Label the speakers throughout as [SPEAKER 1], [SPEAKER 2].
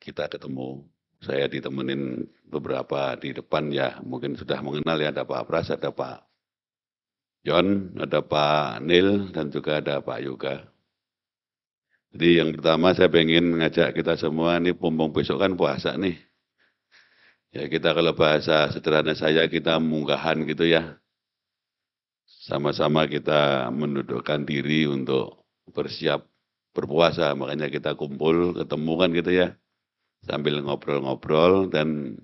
[SPEAKER 1] kita ketemu. Saya ditemenin beberapa di depan ya, mungkin sudah mengenal ya, ada Pak Pras, ada Pak John, ada Pak Nil, dan juga ada Pak Yoga. Jadi yang pertama saya pengen ngajak kita semua, ini mumpung besok kan puasa nih. Ya kita kalau bahasa sederhana saya, kita munggahan gitu ya. Sama-sama kita mendudukkan diri untuk bersiap berpuasa, makanya kita kumpul, ketemu kan gitu ya. Sambil ngobrol-ngobrol dan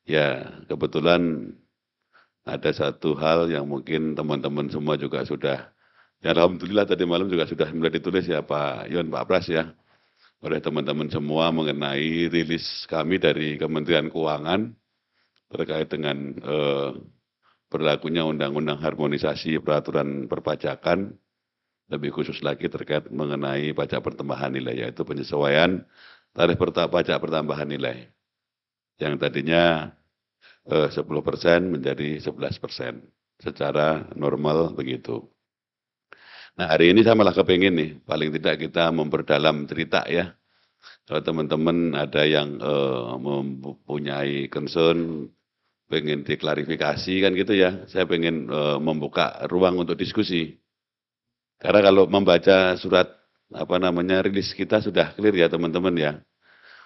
[SPEAKER 1] ya kebetulan ada satu hal yang mungkin teman-teman semua juga sudah, ya alhamdulillah tadi malam juga sudah mulai ditulis ya Pak Yon, Pak Pras ya, oleh teman-teman semua mengenai rilis kami dari Kementerian Keuangan terkait dengan berlakunya Undang-Undang Harmonisasi Peraturan Perpajakan, lebih khusus lagi terkait mengenai pajak pertambahan nilai, yaitu penyesuaian tarif pajak pertambahan nilai yang tadinya 10% menjadi 11% secara normal begitu. Nah hari ini saya malah kepingin nih, paling tidak kita memperdalam cerita ya. Kalau teman-teman ada yang mempunyai concern, pengen diklarifikasi kan gitu ya, saya pengen membuka ruang untuk diskusi. Karena kalau membaca surat rilis kita sudah clear ya teman-teman ya.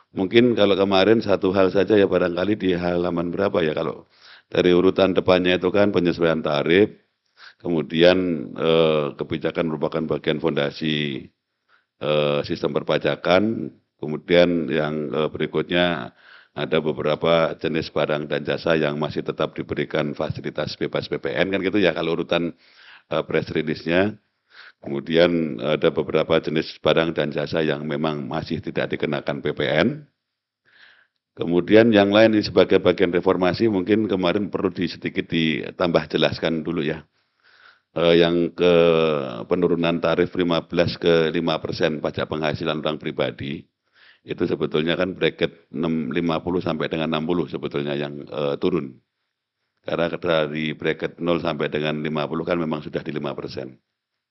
[SPEAKER 1] Mungkin kalau kemarin satu hal saja ya barangkali di halaman berapa ya, kalau dari urutan depannya itu kan penyesuaian tarif, kemudian kebijakan merupakan bagian fondasi sistem perpajakan, kemudian yang berikutnya ada beberapa jenis barang dan jasa yang masih tetap diberikan fasilitas bebas PPN kan gitu ya kalau urutan press release-nya. Kemudian ada beberapa jenis barang dan jasa yang memang masih tidak dikenakan PPN. Kemudian yang lain ini sebagai bagian reformasi mungkin kemarin perlu sedikit ditambah jelaskan dulu ya. Yang ke penurunan tarif 15 ke 5% pajak penghasilan orang pribadi, itu sebetulnya kan bracket 50 sampai dengan 60 sebetulnya yang turun. Karena dari bracket 0 sampai dengan 50 kan memang sudah di 5%.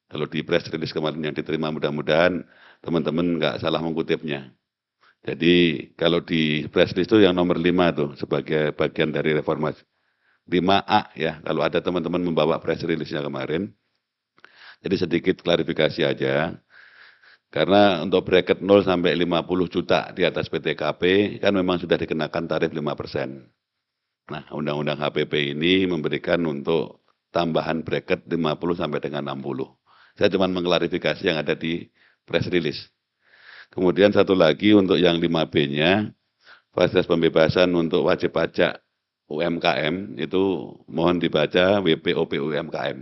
[SPEAKER 1] Kalau di press release kemarin yang diterima mudah-mudahan teman-teman nggak salah mengutipnya. Jadi kalau di press release itu yang nomor 5 tuh sebagai bagian dari reformasi. 5A ya, kalau ada teman-teman membawa press release-nya kemarin. Jadi sedikit klarifikasi aja. Karena untuk bracket 0 sampai 50 juta di atas PTKP kan memang sudah dikenakan tarif 5%. Nah, Undang-Undang HPP ini memberikan untuk tambahan bracket 50 sampai dengan 60. Saya cuma mengklarifikasi yang ada di press release. Kemudian satu lagi untuk yang 5B-nya, fasilitas pembebasan untuk wajib pajak UMKM itu mohon dibaca WPOP UMKM.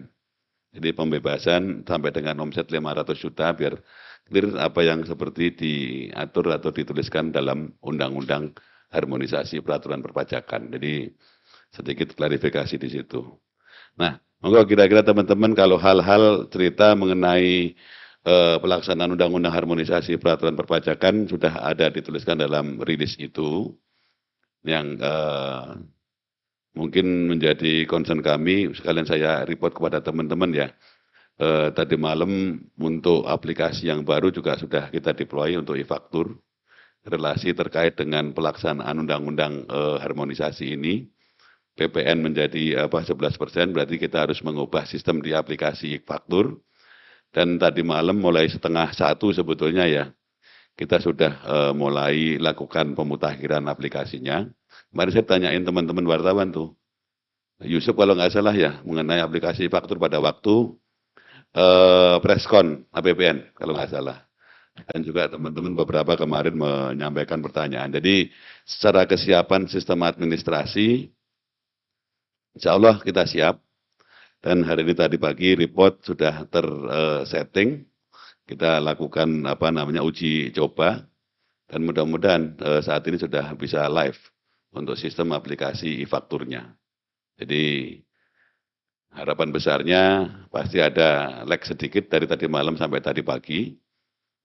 [SPEAKER 1] Jadi pembebasan sampai dengan omset 500 juta biar clear apa yang seperti diatur atau dituliskan dalam Undang-Undang Harmonisasi Peraturan Perpajakan. Jadi sedikit klarifikasi di situ. Nah, monggo kira-kira teman-teman kalau hal-hal cerita mengenai pelaksanaan Undang-Undang Harmonisasi Peraturan Perpajakan sudah ada dituliskan dalam rilis itu yang mungkin menjadi concern kami, sekalian saya report kepada teman-teman ya. Tadi malam untuk aplikasi yang baru juga sudah kita deploy untuk e-faktur, relasi terkait dengan pelaksanaan undang-undang harmonisasi ini. PPN menjadi 11%, berarti kita harus mengubah sistem di aplikasi e-faktur. Dan tadi malam mulai setengah 1 sebetulnya ya, kita sudah mulai lakukan pemutakhiran aplikasinya. Kemarin saya tanyain teman-teman wartawan tuh, Yusuf kalau nggak salah ya, mengenai aplikasi faktur pada waktu preskon APBN kalau nggak salah. Dan juga teman-teman beberapa kemarin menyampaikan pertanyaan. Jadi secara kesiapan sistem administrasi, insya Allah kita siap. Dan hari ini tadi pagi report sudah tersetting. Kita lakukan uji coba. Dan mudah-mudahan saat ini sudah bisa live untuk sistem aplikasi e-fakturnya. Jadi harapan besarnya pasti ada lag sedikit dari tadi malam sampai tadi pagi.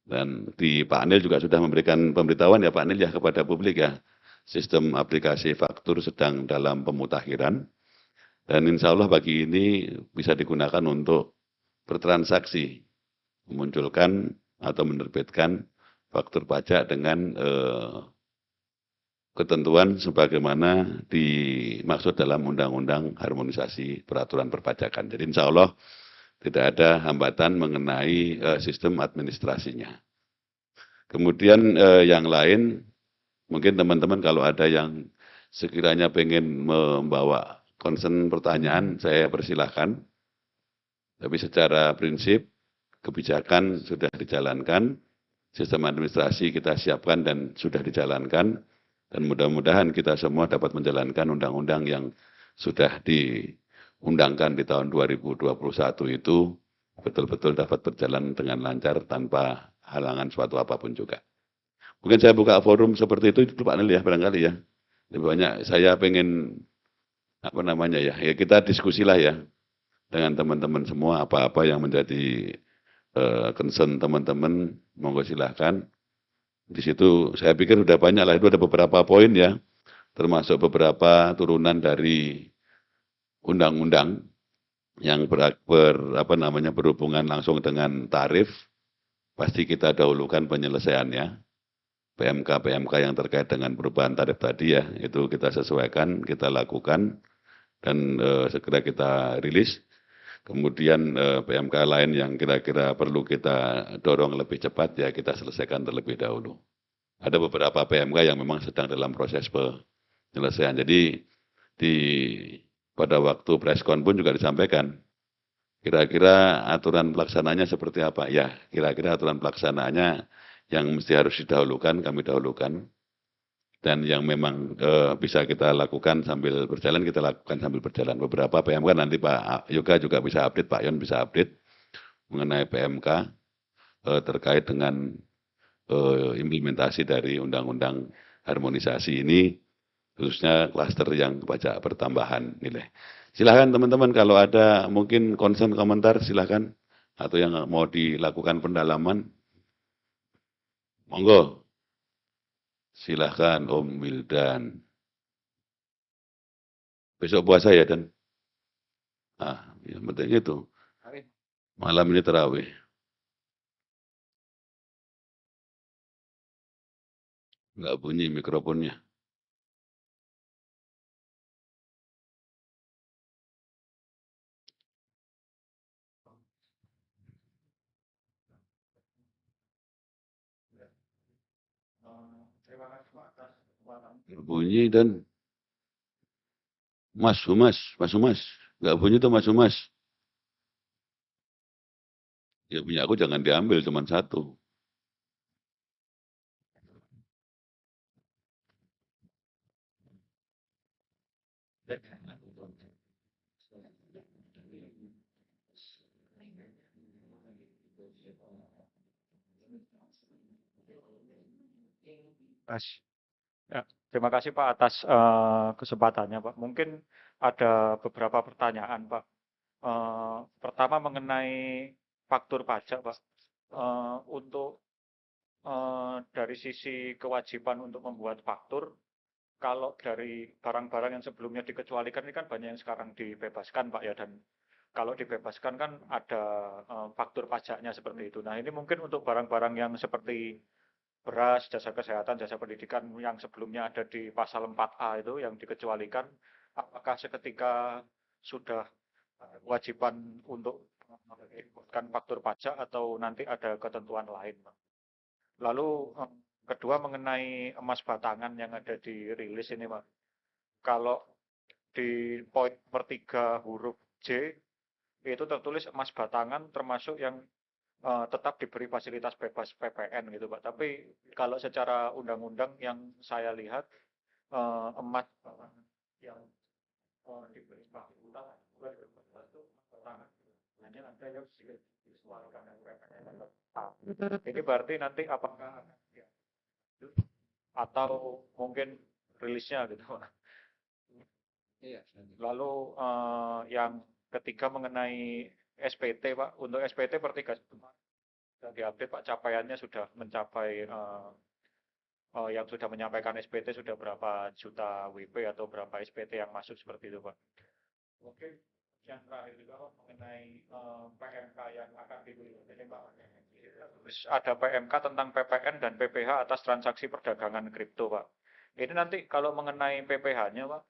[SPEAKER 1] Dan di Pak Anil juga sudah memberikan pemberitahuan ya Pak Anil ya kepada publik ya. Sistem aplikasi faktur sedang dalam pemutakhiran. Dan insya Allah pagi ini bisa digunakan untuk bertransaksi. Memunculkan atau menerbitkan faktur pajak dengan ketentuan sebagaimana dimaksud dalam Undang-Undang Harmonisasi Peraturan Perpajakan. Jadi insya Allah tidak ada hambatan mengenai sistem administrasinya. Kemudian yang lain, mungkin teman-teman kalau ada yang sekiranya pengen membawa concern pertanyaan, saya persilahkan. Tapi secara prinsip, kebijakan sudah dijalankan, sistem administrasi kita siapkan dan sudah dijalankan, dan mudah-mudahan kita semua dapat menjalankan undang-undang yang sudah diundangkan di tahun 2021 itu betul-betul dapat berjalan dengan lancar tanpa halangan suatu apapun juga. Mungkin saya buka forum seperti itu Pak Nil ya, barangkali ya. Lebih banyak saya pengen ya kita diskusilah ya dengan teman-teman semua apa-apa yang menjadi concern teman-teman, monggo silahkan. Di situ saya pikir sudah banyak lah, itu ada beberapa poin ya, termasuk beberapa turunan dari undang-undang yang berhubungan langsung dengan tarif. Pasti kita dahulukan penyelesaiannya. PMK yang terkait dengan perubahan tarif tadi ya, itu kita sesuaikan, kita lakukan, dan segera kita rilis. Kemudian PMK lain yang kira-kira perlu kita dorong lebih cepat ya kita selesaikan terlebih dahulu. Ada beberapa PMK yang memang sedang dalam proses penyelesaian. Jadi pada waktu preskon pun juga disampaikan, kira-kira aturan pelaksananya seperti apa? Ya, kira-kira aturan pelaksanaannya yang mesti harus didahulukan, kami dahulukan. Dan yang memang bisa kita lakukan sambil berjalan, kita lakukan sambil berjalan. Beberapa PMK nanti Pak Yoga juga bisa update, Pak Yon bisa update mengenai PMK terkait dengan implementasi dari Undang-Undang Harmonisasi ini, khususnya klaster yang pajak pertambahan nilai. Silahkan teman-teman kalau ada mungkin concern komentar silahkan, atau yang mau dilakukan pendalaman, monggo. Silahkan Om Wildan. Besok puasa ya Dan? Yang penting itu. Malam ini terawih. Enggak bunyi mikrofonnya. Bunyi Dan. Mas Humas. Enggak bunyi tuh Mas Humas. Ya punya aku jangan diambil, cuma satu.
[SPEAKER 2] Mas, ya, terima kasih Pak atas kesempatannya Pak. Mungkin ada beberapa pertanyaan Pak. Pertama mengenai faktur pajak Pak. Untuk dari sisi kewajiban untuk membuat faktur, kalau dari barang-barang yang sebelumnya dikecualikan ini kan banyak yang sekarang dibebaskan Pak ya, dan kalau dibebaskan kan ada faktur pajaknya seperti itu. Nah ini mungkin untuk barang-barang yang seperti beras, jasa kesehatan, jasa pendidikan yang sebelumnya ada di pasal 4A itu yang dikecualikan, apakah seketika sudah kewajiban untuk mengirimkan faktur pajak atau nanti ada ketentuan lain, Pak? Lalu kedua mengenai emas batangan yang ada di rilis ini, Pak. Kalau di poin nomor 3 huruf J itu tertulis emas batangan termasuk yang tetap diberi fasilitas bebas PPN gitu Pak. Tapi kalau secara undang-undang yang saya lihat emas yang diberi fasilitas itu hanya ada yang dikeluarkan dari PPN. Ini berarti nanti apakah atau mungkin rilisnya gitu Pak. Lalu yang ketiga mengenai SPT Pak. Untuk SPT per 3 sudah diupdate Pak, capaiannya sudah mencapai yang sudah menyampaikan SPT sudah berapa juta WP atau berapa SPT yang masuk seperti itu Pak. Oke, yang terakhir juga Pak, mengenai PMK yang akan dibeli ini Pak. Ada PMK tentang PPN dan PPH atas transaksi perdagangan kripto Pak. Ini nanti kalau mengenai PPh-nya Pak,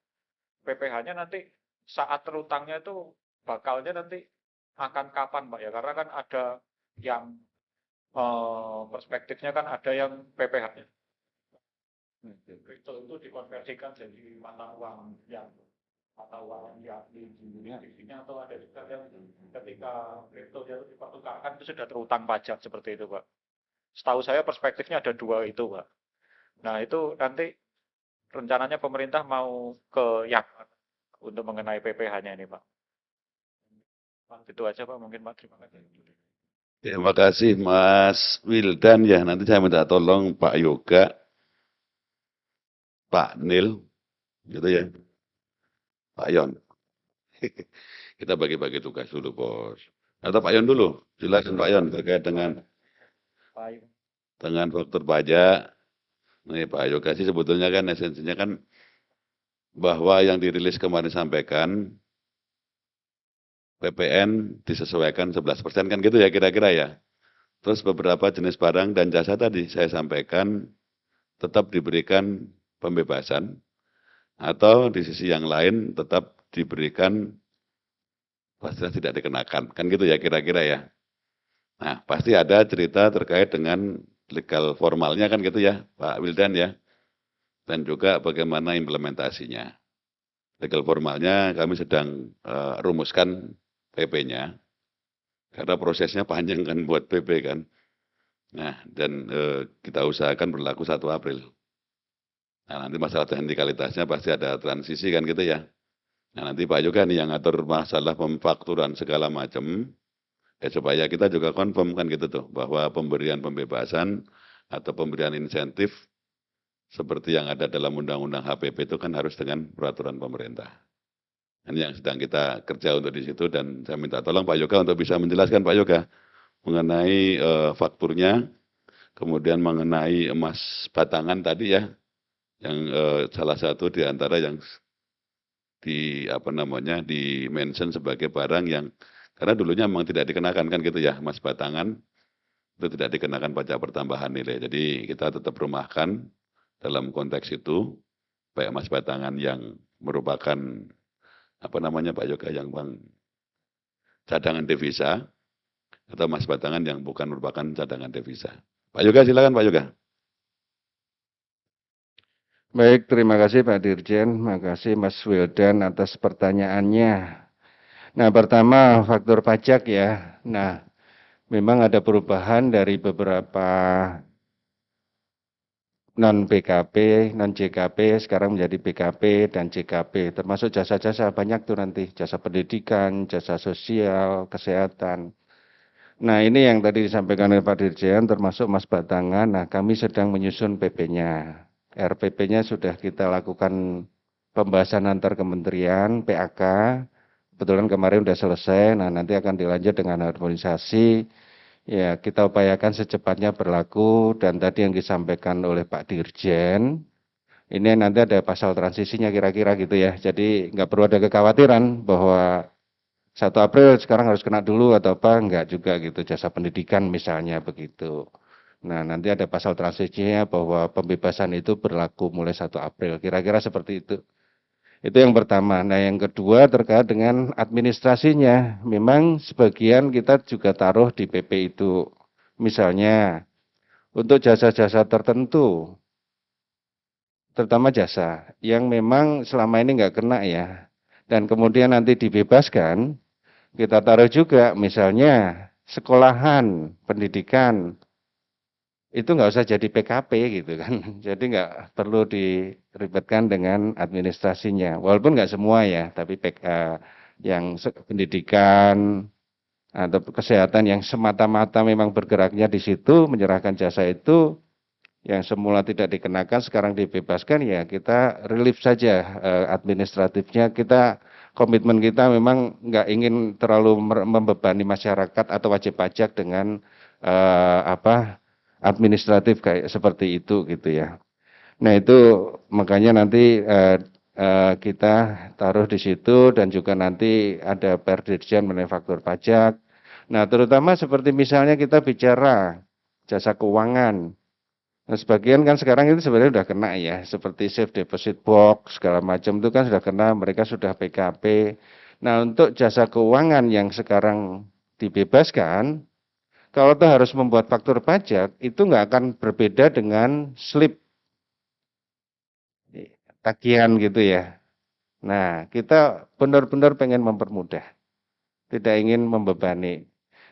[SPEAKER 2] PPh-nya nanti saat terutangnya itu bakalnya nanti akan kapan Pak ya? Karena kan ada yang perspektifnya kan ada yang PPh-nya. Kripto itu dikonversikan jadi mata uang yang jurisdiksinya atau ada juga yang ketika kripto itu dipertukarkan itu sudah terutang pajak seperti itu Pak. Setahu saya perspektifnya ada dua itu Pak. Nah itu nanti rencananya pemerintah mau ke yang untuk mengenai PPh-nya ini Pak. Itu aja Pak mungkin Pak. Terima kasih.
[SPEAKER 1] Terima kasih Mas Wildan ya. Nanti saya minta tolong Pak Yoga, Pak Nil, gitu ya. Pak Yon. Kita bagi-bagi tugas dulu, Bos. Atau Pak Yon dulu. Silakan Pak Yon terkait dengan faktor pajak. Nih Pak Yoga sih sebetulnya kan esensinya kan bahwa yang dirilis kemarin sampaikan PPN disesuaikan 11% kan gitu ya kira-kira ya. Terus beberapa jenis barang dan jasa tadi saya sampaikan tetap diberikan pembebasan atau di sisi yang lain tetap diberikan fasilitas tidak dikenakan. Kan gitu ya kira-kira ya. Nah, pasti ada cerita terkait dengan legal formalnya kan gitu ya, Pak Wildan ya. Dan juga bagaimana implementasinya. Legal formalnya kami sedang rumuskan PP-nya. Karena prosesnya panjang kan buat PP kan. Nah, dan kita usahakan berlaku 1 April. Nah, nanti masalah teknikalitasnya pasti ada transisi kan gitu ya. Nah, nanti Pak Yoga nih yang ngatur masalah pemfakturan segala macam. Supaya kita juga confirm kan gitu tuh, bahwa pemberian pembebasan atau pemberian insentif seperti yang ada dalam Undang-Undang HPP itu kan harus dengan peraturan pemerintah. Ini yang sedang kita kerja untuk di situ dan saya minta tolong Pak Yoga untuk bisa menjelaskan Pak Yoga mengenai fakturnya, kemudian mengenai emas batangan tadi ya, yang salah satu di antara yang di mention sebagai barang yang karena dulunya memang tidak dikenakan kan gitu ya, emas batangan itu tidak dikenakan pajak pertambahan nilai. Jadi kita tetap rumahkan dalam konteks itu baik emas batangan yang merupakan Pak Yoga yang cadangan devisa atau emas batangan yang bukan merupakan cadangan devisa. Pak Yoga silakan Pak Yoga.
[SPEAKER 3] Baik, terima kasih Pak Dirjen, terima kasih Mas Wildan atas pertanyaannya. Nah, pertama faktor pajak ya. Nah, memang ada perubahan dari beberapa non-BKP, non-JKP, sekarang menjadi BKP dan JKP, termasuk jasa-jasa banyak tuh nanti, jasa pendidikan, jasa sosial, kesehatan. Nah, ini yang tadi disampaikan oleh Pak Dirjen, termasuk Mas Batangan, nah kami sedang menyusun PP-nya. RPP-nya sudah kita lakukan pembahasan antar kementerian, PAK, kebetulan kemarin sudah selesai, nah nanti akan dilanjut dengan harmonisasi, ya kita upayakan secepatnya berlaku, dan tadi yang disampaikan oleh Pak Dirjen, ini nanti ada pasal transisinya kira-kira gitu ya, jadi nggak perlu ada kekhawatiran bahwa 1 April sekarang harus kena dulu atau apa, enggak juga gitu, jasa pendidikan misalnya begitu. Nah, nanti ada pasal transisinya bahwa pembebasan itu berlaku mulai 1 April, kira-kira seperti itu. Itu yang pertama. Nah, yang kedua terkait dengan administrasinya. Memang sebagian kita juga taruh di PP itu. Misalnya, untuk jasa-jasa tertentu, terutama jasa, yang memang selama ini enggak kena ya, dan kemudian nanti dibebaskan, kita taruh juga misalnya sekolahan, pendidikan, itu nggak usah jadi PKP gitu kan. Jadi nggak perlu diribetkan dengan administrasinya. Walaupun nggak semua ya, tapi yang pendidikan atau kesehatan yang semata-mata memang bergeraknya di situ, menyerahkan jasa itu, yang semula tidak dikenakan sekarang dibebaskan, ya kita relief saja administratifnya. Kita komitmen kita memang nggak ingin terlalu membebani masyarakat atau wajib pajak dengan administratif kayak seperti itu gitu ya. Nah itu makanya nanti kita taruh di situ, dan juga nanti ada Perdirjen mengenai faktur pajak. Nah terutama seperti misalnya kita bicara jasa keuangan. Nah, sebagian kan sekarang itu sebenarnya sudah kena ya, seperti safe deposit box segala macam itu kan sudah kena, mereka sudah PKP. Nah, untuk jasa keuangan yang sekarang dibebaskan, kalau itu harus membuat faktur pajak, itu nggak akan berbeda dengan slip tagihan gitu ya. Nah, kita benar-benar pengen mempermudah, tidak ingin membebani.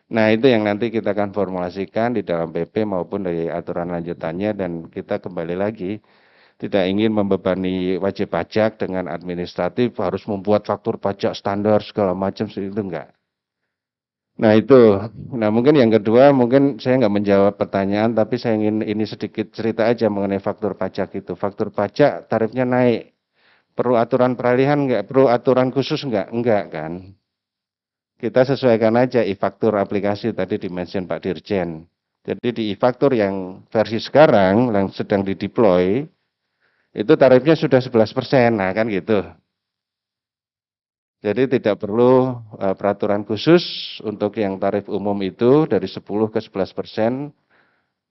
[SPEAKER 3] Nah, itu yang nanti kita akan formulasikan di dalam PP maupun dari aturan lanjutannya dan kita kembali lagi tidak ingin membebani wajib pajak dengan administratif harus membuat faktur pajak standar segala macam itu enggak. Nah, itu. Nah, mungkin yang kedua mungkin saya enggak menjawab pertanyaan tapi saya ingin ini sedikit cerita aja mengenai faktur pajak itu. Faktur pajak tarifnya naik. Perlu aturan peralihan enggak? Perlu aturan khusus enggak? Enggak kan? Kita sesuaikan aja e-faktur aplikasi tadi di-mention Pak Dirjen. Jadi di e-faktur yang versi sekarang yang sedang dideploy itu tarifnya sudah 11%, nah kan gitu. Jadi tidak perlu peraturan khusus untuk yang tarif umum itu dari 10 ke 11%,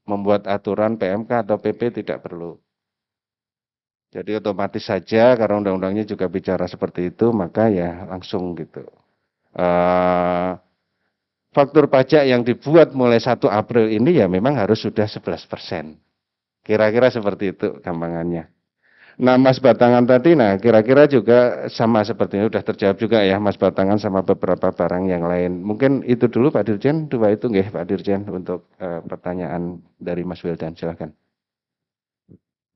[SPEAKER 3] membuat aturan PMK atau PP tidak perlu. Jadi otomatis saja karena undang-undangnya juga bicara seperti itu, maka ya langsung gitu. Faktur pajak yang dibuat mulai 1 April ini ya memang harus sudah 11%. Kira-kira seperti itu gampangannya. Nah, Mas Batangan tadi, nah kira-kira juga sama seperti ini, sudah terjawab juga ya Mas Batangan sama beberapa barang yang lain. Mungkin itu dulu Pak Dirjen, dua itu nggih Pak Dirjen untuk pertanyaan dari Mas Wildan, silakan.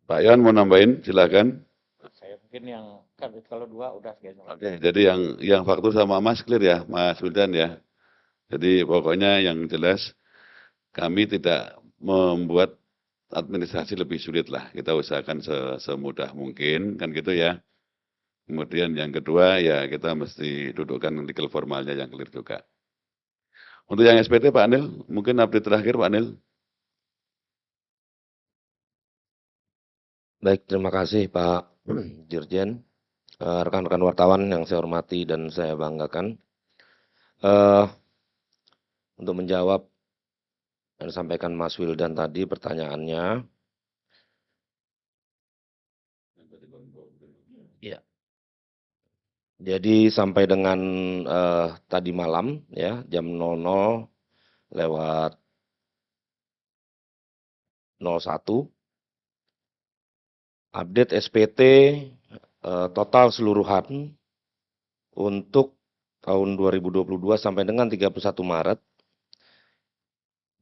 [SPEAKER 1] Pak Yon mau nambahin, silakan.
[SPEAKER 2] Saya mungkin yang kalau 2 udah gitu.
[SPEAKER 1] Oke, jadi yang faktur sama Mas clear ya, Mas Wildan ya. Jadi pokoknya yang jelas kami tidak membuat administrasi lebih sulit lah. Kita usahakan semudah mungkin, kan gitu ya. Kemudian yang kedua ya kita mesti dudukkan legal formalnya yang clear juga. Untuk yang SPT Pak Anil, mungkin update terakhir Pak Anil.
[SPEAKER 4] Baik, terima kasih Pak Dirjen, rekan-rekan wartawan yang saya hormati dan saya banggakan. Untuk menjawab yang disampaikan Mas Wildan tadi pertanyaannya. Ya. Jadi sampai dengan tadi malam ya jam 00 lewat 01 update SPT total seluruhan untuk tahun 2022 sampai dengan 31 Maret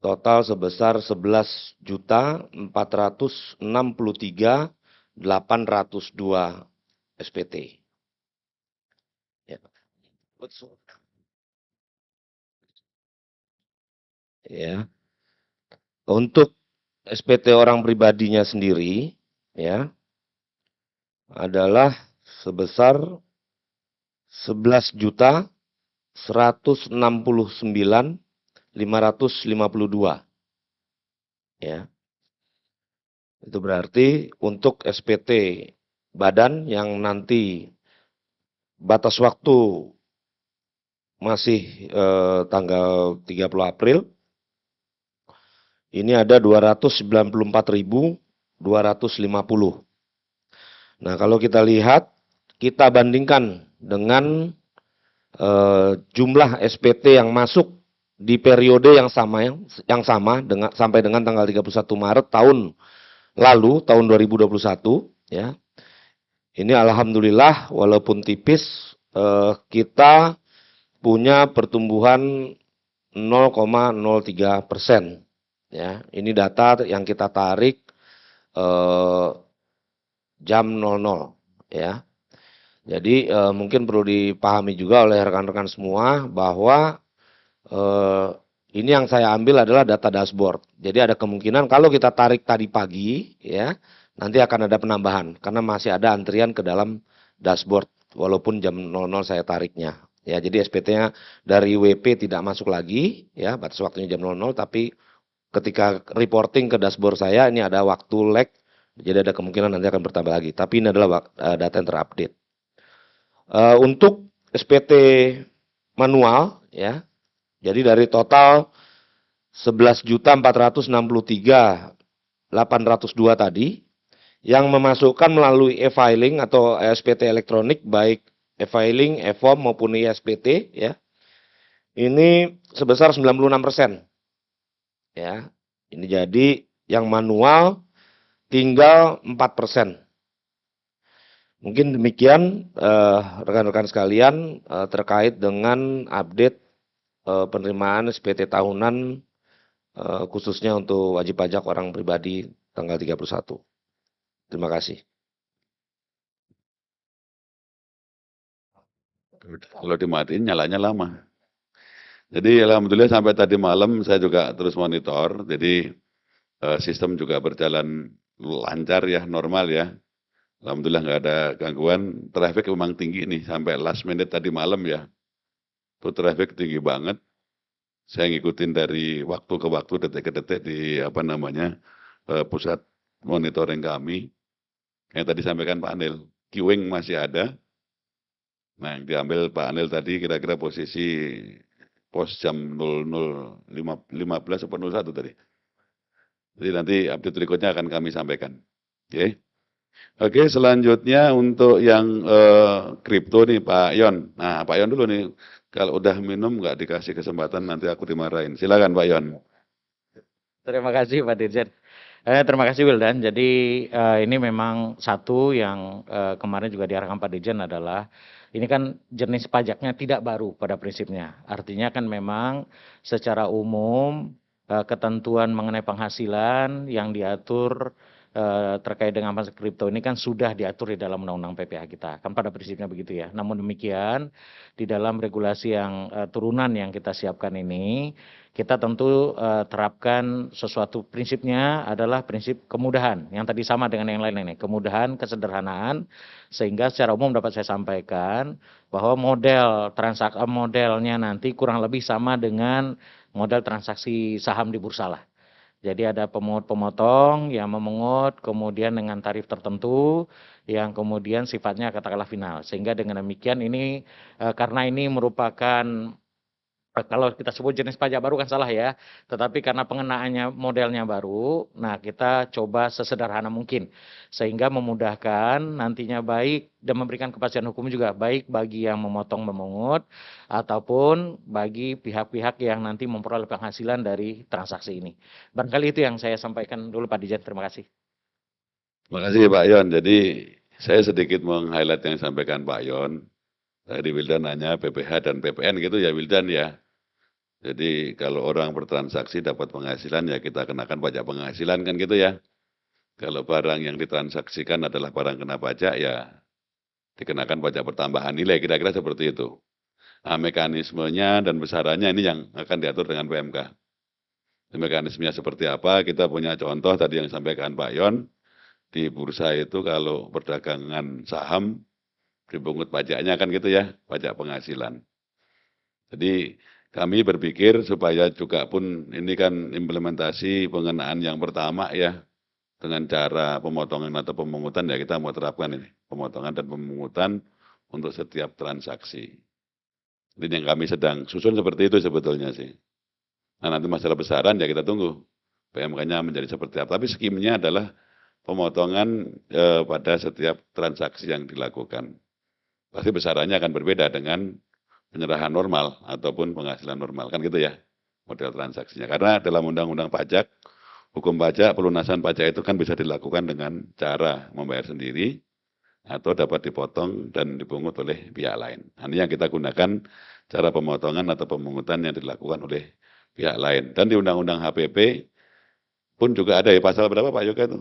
[SPEAKER 4] total sebesar 11.463.802 SPT. Ya. Ya. Untuk SPT orang pribadinya sendiri ya adalah sebesar 11.169.552 ya. Itu berarti untuk SPT badan yang nanti batas waktu masih tanggal 30 April ini ada 294.250. Nah, kalau kita lihat, kita bandingkan dengan jumlah SPT yang masuk di periode yang sama dengan sampai dengan tanggal 31 Maret tahun lalu, tahun 2021 ya. Ini alhamdulillah walaupun tipis kita punya pertumbuhan 0,03%. Ya, ini data yang kita tarik jam 00 ya. Jadi mungkin perlu dipahami juga oleh rekan-rekan semua bahwa ini yang saya ambil adalah data dashboard. Jadi ada kemungkinan kalau kita tarik tadi pagi ya, nanti akan ada penambahan karena masih ada antrian ke dalam dashboard walaupun jam 00 saya tariknya. Ya, jadi SPT-nya dari WP tidak masuk lagi ya, batas waktunya jam 00 tapi ketika reporting ke dashboard saya ini ada waktu lag, jadi ada kemungkinan nanti akan bertambah lagi. Tapi ini adalah data yang terupdate. Untuk SPT manual, ya, jadi dari total 11.463.802 802 tadi yang memasukkan melalui e-filing atau SPT elektronik baik e-filing, e-form maupun ISPT ya. Ini sebesar 96% ya. Ini jadi yang manual tinggal 4%. Mungkin demikian rekan-rekan sekalian terkait dengan update penerimaan SPT tahunan khususnya untuk wajib pajak orang pribadi tanggal 31. Terima kasih.
[SPEAKER 1] Kalau dimatiin nyalanya lama. Jadi alhamdulillah sampai tadi malam saya juga terus monitor. Jadi sistem juga berjalan lancar ya, normal ya. Alhamdulillah nggak ada gangguan. Traffic memang tinggi nih sampai last minute tadi malam ya. Itu traffic tinggi banget. Saya ngikutin dari waktu ke waktu, detik ke detik di pusat monitoring kami. Yang tadi sampaikan Pak Anil, queuing masih ada. Nah, yang diambil Pak Anil tadi kira-kira posisi pos jam 00.15 atau 01 tadi. Jadi nanti update berikutnya akan kami sampaikan. Oke. Oke, selanjutnya untuk yang kripto nih Pak Yon. Nah, Pak Yon dulu nih. Kalau udah minum nggak dikasih kesempatan nanti aku dimarahin. Silakan Pak Yon.
[SPEAKER 5] Terima kasih Pak Dirjen. Terima kasih Wildan. Jadi ini memang satu yang kemarin juga diarahkan Pak Dirjen adalah ini kan jenis pajaknya tidak baru pada prinsipnya. Artinya kan memang secara umum ketentuan mengenai penghasilan yang diatur terkait dengan pasar kripto ini kan sudah diatur di dalam Undang-Undang PPh kita. Kan pada prinsipnya begitu ya. Namun demikian di dalam regulasi yang turunan yang kita siapkan ini kita tentu terapkan sesuatu prinsipnya adalah prinsip kemudahan yang tadi sama dengan yang lain ini, kemudahan, kesederhanaan, sehingga secara umum dapat saya sampaikan bahwa modelnya nanti kurang lebih sama dengan model transaksi saham di bursa lah. Jadi ada pemohon-pemotong yang memungut kemudian dengan tarif tertentu yang kemudian sifatnya katakanlah final. Sehingga dengan demikian ini karena ini merupakan kalau kita sebut jenis pajak baru kan salah ya, tetapi karena pengenaannya modelnya baru, nah kita coba sesederhana mungkin sehingga memudahkan nantinya baik dan memberikan kepastian hukum juga baik bagi yang memotong memungut ataupun bagi pihak-pihak yang nanti memperoleh penghasilan dari transaksi ini. Barangkali itu yang saya sampaikan dulu Pak Dirjen, terima kasih.
[SPEAKER 1] Terima kasih Pak Yon. Jadi saya sedikit meng-highlight yang disampaikan Pak Yon. Tadi Wildan nanya PPh dan PPN gitu ya Wildan ya. Jadi kalau orang bertransaksi dapat penghasilan ya kita kenakan pajak penghasilan kan gitu ya. Kalau barang yang ditransaksikan adalah barang kena pajak ya dikenakan pajak pertambahan nilai kira-kira seperti itu. Nah, mekanismenya dan besarannya ini yang akan diatur dengan PMK. Mekanismenya seperti apa? Kita punya contoh tadi yang disampaikan Pak Yon. Di bursa itu kalau perdagangan saham dipungut pajaknya kan gitu ya, pajak penghasilan. Jadi kami berpikir supaya juga pun ini kan implementasi pengenaan yang pertama ya, dengan cara pemotongan atau pemungutan ya kita mau terapkan ini, pemotongan dan pemungutan untuk setiap transaksi. Ini yang kami sedang susun seperti itu sebetulnya sih. Nah nanti masalah besaran ya kita tunggu PMK-nya menjadi seperti apa. Tapi skimnya adalah pemotongan pada setiap transaksi yang dilakukan. Pasti besarannya akan berbeda dengan penyerahan normal ataupun penghasilan normal. Kan gitu ya model transaksinya. Karena dalam undang-undang pajak, hukum pajak, pelunasan pajak itu kan bisa dilakukan dengan cara membayar sendiri atau dapat dipotong dan dipungut oleh pihak lain. Nah, ini yang kita gunakan cara pemotongan atau pemungutan yang dilakukan oleh pihak lain. Dan di undang-undang HPP pun juga ada ya pasal berapa Pak Yoga itu?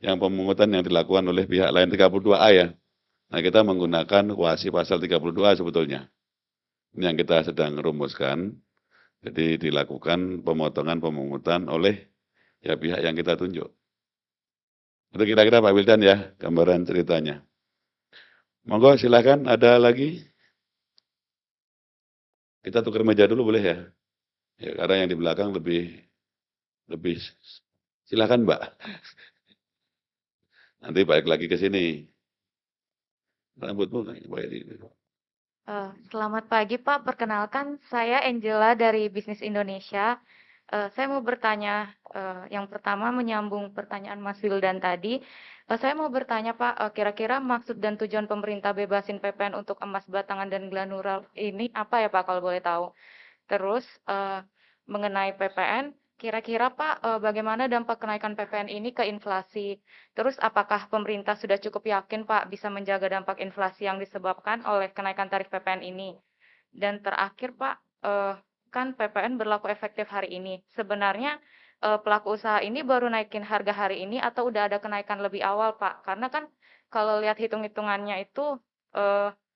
[SPEAKER 1] Yang pemungutan yang dilakukan oleh pihak lain 32A ya. Nah kita menggunakan kuasi pasal 32A sebetulnya. Ini yang kita sedang rumuskan. Jadi dilakukan pemotongan pemungutan oleh ya pihak yang kita tunjuk. Itu kira-kira Pak Wildan ya gambaran ceritanya. Monggo silakan ada lagi. Kita tukar meja dulu boleh ya? Ya karena yang di belakang lebih silakan Mbak. Nanti balik lagi ke sini. Rambutmu baik.
[SPEAKER 6] Selamat pagi Pak, perkenalkan saya Angela dari Bisnis Indonesia. Saya mau bertanya, yang pertama menyambung pertanyaan Mas Wildan tadi. Saya mau bertanya Pak, kira-kira maksud dan tujuan pemerintah bebasin PPN untuk emas batangan dan glandular ini apa ya Pak kalau boleh tahu? Terus mengenai PPN, kira-kira Pak, bagaimana dampak kenaikan PPN ini ke inflasi? Terus apakah pemerintah sudah cukup yakin Pak bisa menjaga dampak inflasi yang disebabkan oleh kenaikan tarif PPN ini? Dan terakhir Pak, kan PPN berlaku efektif hari ini. Sebenarnya pelaku usaha ini baru naikin harga hari ini atau udah ada kenaikan lebih awal Pak? Karena kan kalau lihat hitung-hitungannya itu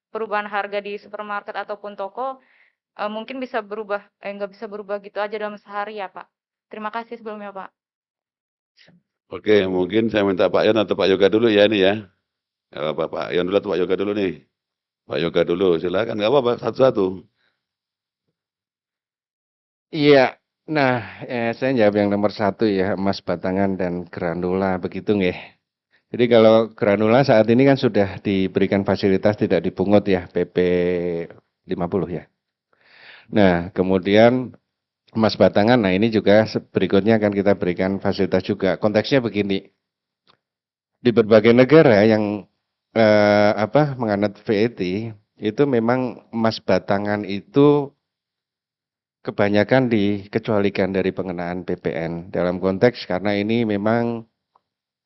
[SPEAKER 6] perubahan harga di supermarket ataupun toko mungkin bisa berubah, nggak bisa berubah gitu aja dalam sehari ya Pak. Terima kasih sebelumnya Pak.
[SPEAKER 1] Oke, mungkin saya minta Pak Yon atau Pak Yoga dulu ya ini ya. Nggak apa-apa, Pak Yon dulu atau Pak Yoga dulu nih. Pak Yoga dulu, silakan. Nggak apa-apa, satu-satu.
[SPEAKER 3] Iya, nah saya jawab yang nomor 1 ya, emas batangan dan granula begitu nggih. Jadi kalau granula saat ini kan sudah diberikan fasilitas tidak dipungut ya, PP 50 ya. Nah, kemudian emas batangan, nah ini juga berikutnya akan kita berikan fasilitas juga. Konteksnya begini, di berbagai negara yang menganut VAT itu memang emas batangan itu kebanyakan dikecualikan dari pengenaan PPN dalam konteks karena ini memang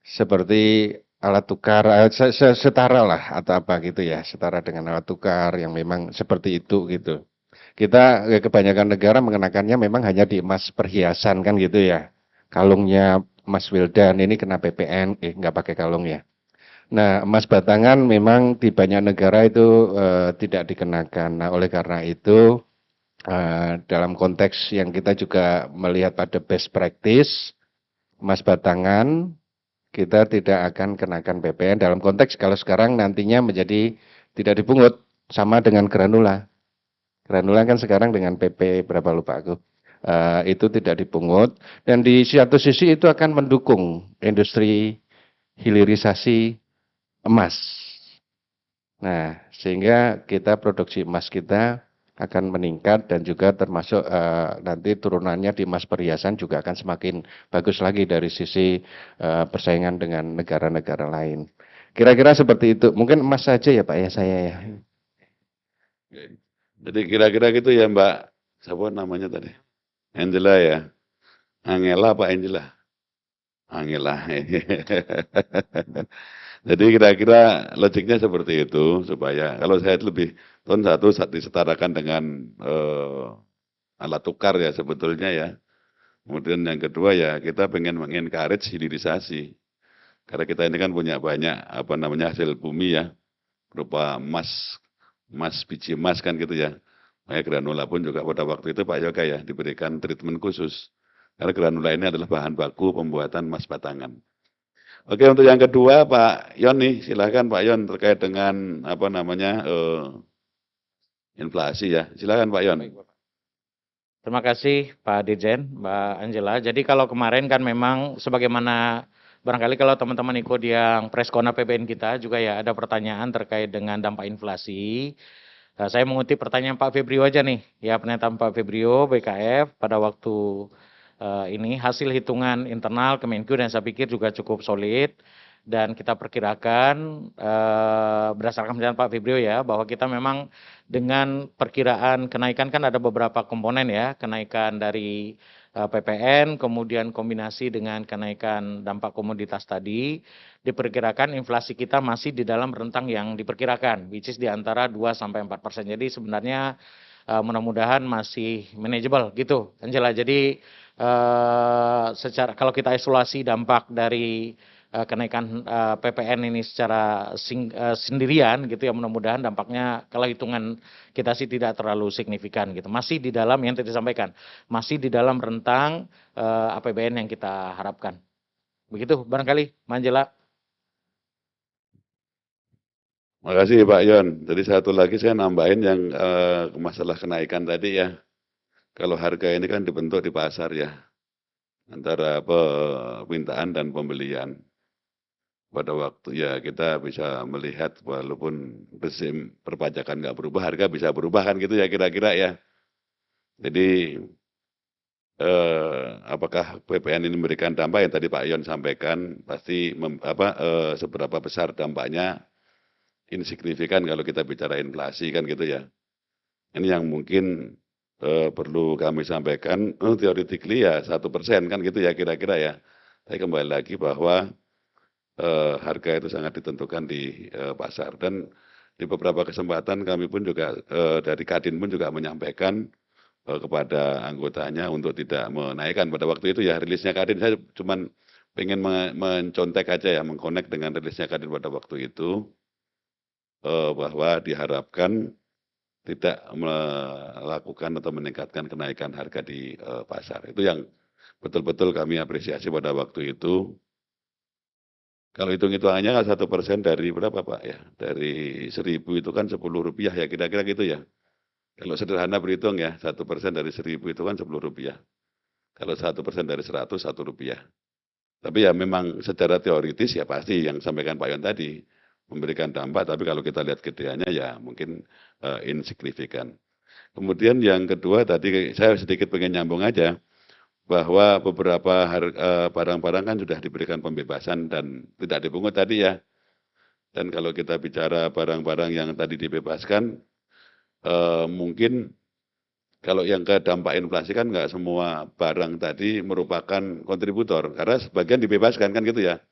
[SPEAKER 3] seperti alat tukar setara lah atau apa gitu ya, setara dengan alat tukar yang memang seperti itu gitu. Kita kebanyakan negara mengenakannya memang hanya di emas perhiasan kan gitu ya. Kalungnya Mas Wildan ini kena PPN, nggak pakai kalung ya. Nah, emas batangan memang di banyak negara itu tidak dikenakan. Nah, oleh karena itu dalam konteks yang kita juga melihat pada best practice, emas batangan kita tidak akan kenakan PPN dalam konteks kalau sekarang nantinya menjadi tidak dipungut sama dengan granula. Granula kan sekarang dengan PP berapa lupa aku. Itu tidak dipungut dan di satu sisi itu akan mendukung industri hilirisasi emas. Nah, sehingga kita produksi emas kita akan meningkat dan juga termasuk nanti turunannya di emas perhiasan juga akan semakin bagus lagi dari sisi persaingan dengan negara-negara lain. Kira-kira seperti itu. Mungkin emas saja ya Pak ya saya ya.
[SPEAKER 1] Oke. Jadi kira-kira gitu ya Mbak, siapa namanya tadi? Angela ya? Angela Pak Angela? Angela. Jadi kira-kira logiknya seperti itu supaya kalau saya lebih tahun satu disetarakan dengan alat tukar ya sebetulnya ya. Kemudian yang kedua ya kita pengen mengencourage hilirisasi. Karena kita ini kan punya banyak apa namanya hasil bumi ya berupa emas biji emas kan gitu ya. Makanya granula pun juga pada waktu itu Pak Yoga ya diberikan treatment khusus. Karena granula ini adalah bahan baku pembuatan emas batangan. Oke, untuk yang kedua Pak Yon nih, silakan Pak Yon terkait dengan apa namanya inflasi ya. Silakan Pak Yon.
[SPEAKER 5] Terima kasih Pak Dirjen, Mbak Angela. Jadi kalau kemarin kan memang sebagaimana barangkali kalau teman-teman ikut yang preskon APBN kita juga ya ada pertanyaan terkait dengan dampak inflasi. Nah, saya mengutip pertanyaan Pak Febrio aja nih, ya pernyataan Pak Febrio BKF pada waktu ini hasil hitungan internal Kemenku dan saya pikir juga cukup solid. Dan kita perkirakan berdasarkan pernyataan Pak Febrio ya bahwa kita memang dengan perkiraan kenaikan kan ada beberapa komponen ya, kenaikan dari PPN, kemudian kombinasi dengan kenaikan dampak komoditas tadi, diperkirakan inflasi kita masih di dalam rentang yang diperkirakan, which is di antara 2-4%. Jadi sebenarnya mudah-mudahan masih manageable gitu, Angela. Jadi secara kalau kita isolasi dampak dari kenaikan PPN ini secara sendirian gitu ya mudah-mudahan dampaknya kalau hitungan kita sih tidak terlalu signifikan gitu. Masih di dalam yang tadi disampaikan, masih di dalam rentang APBN yang kita harapkan. Begitu barangkali Manjela.
[SPEAKER 1] Makasih Pak Yon. Jadi satu lagi saya nambahin yang masalah kenaikan tadi ya. Kalau harga ini kan dibentuk di pasar ya. Antara permintaan dan pembelian. Pada waktu ya kita bisa melihat walaupun rezim perpajakan nggak berubah, harga bisa berubah kan gitu ya kira-kira ya. Jadi apakah PPN ini memberikan dampak yang tadi Pak Yon sampaikan, pasti seberapa besar dampaknya insignifikan kalau kita bicara inflasi kan gitu ya. Ini yang mungkin perlu kami sampaikan, theoretically ya 1% kan gitu ya kira-kira ya. Tapi kembali lagi bahwa harga itu sangat ditentukan di pasar. Dan di beberapa kesempatan kami pun juga dari Kadin pun juga menyampaikan kepada anggotanya untuk tidak menaikkan pada waktu itu ya rilisnya Kadin. Saya cuman pengen mencontek aja ya, mengkonek dengan rilisnya Kadin pada waktu itu bahwa diharapkan tidak melakukan atau meningkatkan kenaikan harga di pasar. Itu yang betul-betul kami apresiasi pada waktu itu. Kalau hitung-hitungannya 1% dari berapa Pak ya? Dari 1.000 itu kan 10 rupiah ya kira-kira gitu ya. Kalau sederhana berhitung ya 1% dari 1.000 itu kan 10 rupiah. Kalau 1% dari 100 1 rupiah. Tapi ya memang secara teoritis ya pasti yang sampaikan Pak Yon tadi memberikan dampak. Tapi kalau kita lihat gedeannya ya mungkin insignifikan. Kemudian yang kedua tadi saya sedikit pengen nyambung aja bahwa beberapa barang-barang kan sudah diberikan pembebasan dan tidak dipungut tadi ya. Dan kalau kita bicara barang-barang yang tadi dibebaskan, mungkin kalau yang ke dampak inflasi kan nggak semua barang tadi merupakan kontributor, karena sebagian dibebaskan kan gitu ya.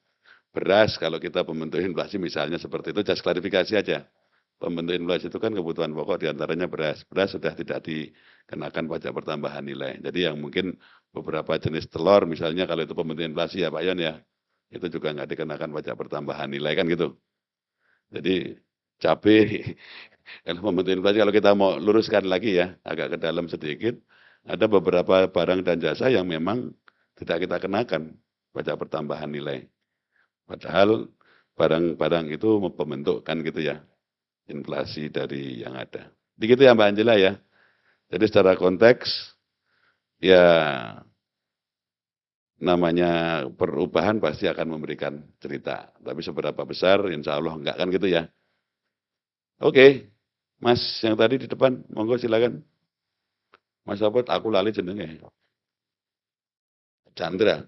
[SPEAKER 1] Beras kalau kita pembentuk inflasi misalnya seperti itu, just klarifikasi aja. Pembentuk inflasi itu kan kebutuhan pokok diantaranya beras. Beras sudah tidak dikenakan pajak pertambahan nilai. Jadi yang mungkin beberapa jenis telur misalnya kalau itu pembentuk inflasi ya Pak Yon ya, itu juga nggak dikenakan pajak pertambahan nilai kan gitu. Jadi cabai kalau pembentuk inflasi kalau kita mau luruskan lagi ya agak ke dalam sedikit, ada beberapa barang dan jasa yang memang tidak kita kenakan pajak pertambahan nilai. Padahal barang-barang itu pembentuk kan gitu ya inflasi dari yang ada. Begitu ya Mbak Angela ya. Jadi secara konteks ya namanya perubahan pasti akan memberikan cerita. Tapi seberapa besar insya Allah enggak kan gitu ya. Oke, Mas yang tadi di depan, monggo silakan. Mas apa aku lali jenenge. Chandra.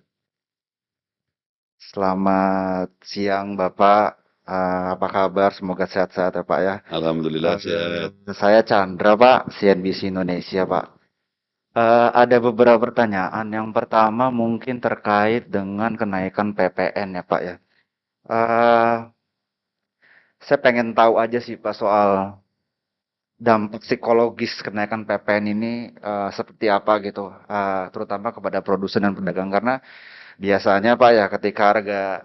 [SPEAKER 7] Selamat siang Bapak, apa kabar? Semoga sehat-sehat ya Pak ya.
[SPEAKER 1] Alhamdulillah sehat.
[SPEAKER 7] Saya Chandra Pak, CNBC Indonesia Pak. Ada beberapa pertanyaan. Yang pertama mungkin terkait dengan kenaikan PPN ya Pak ya. Saya pengen tahu aja sih Pak soal dampak psikologis kenaikan PPN ini seperti apa gitu, terutama kepada produsen dan pedagang karena biasanya Pak ya ketika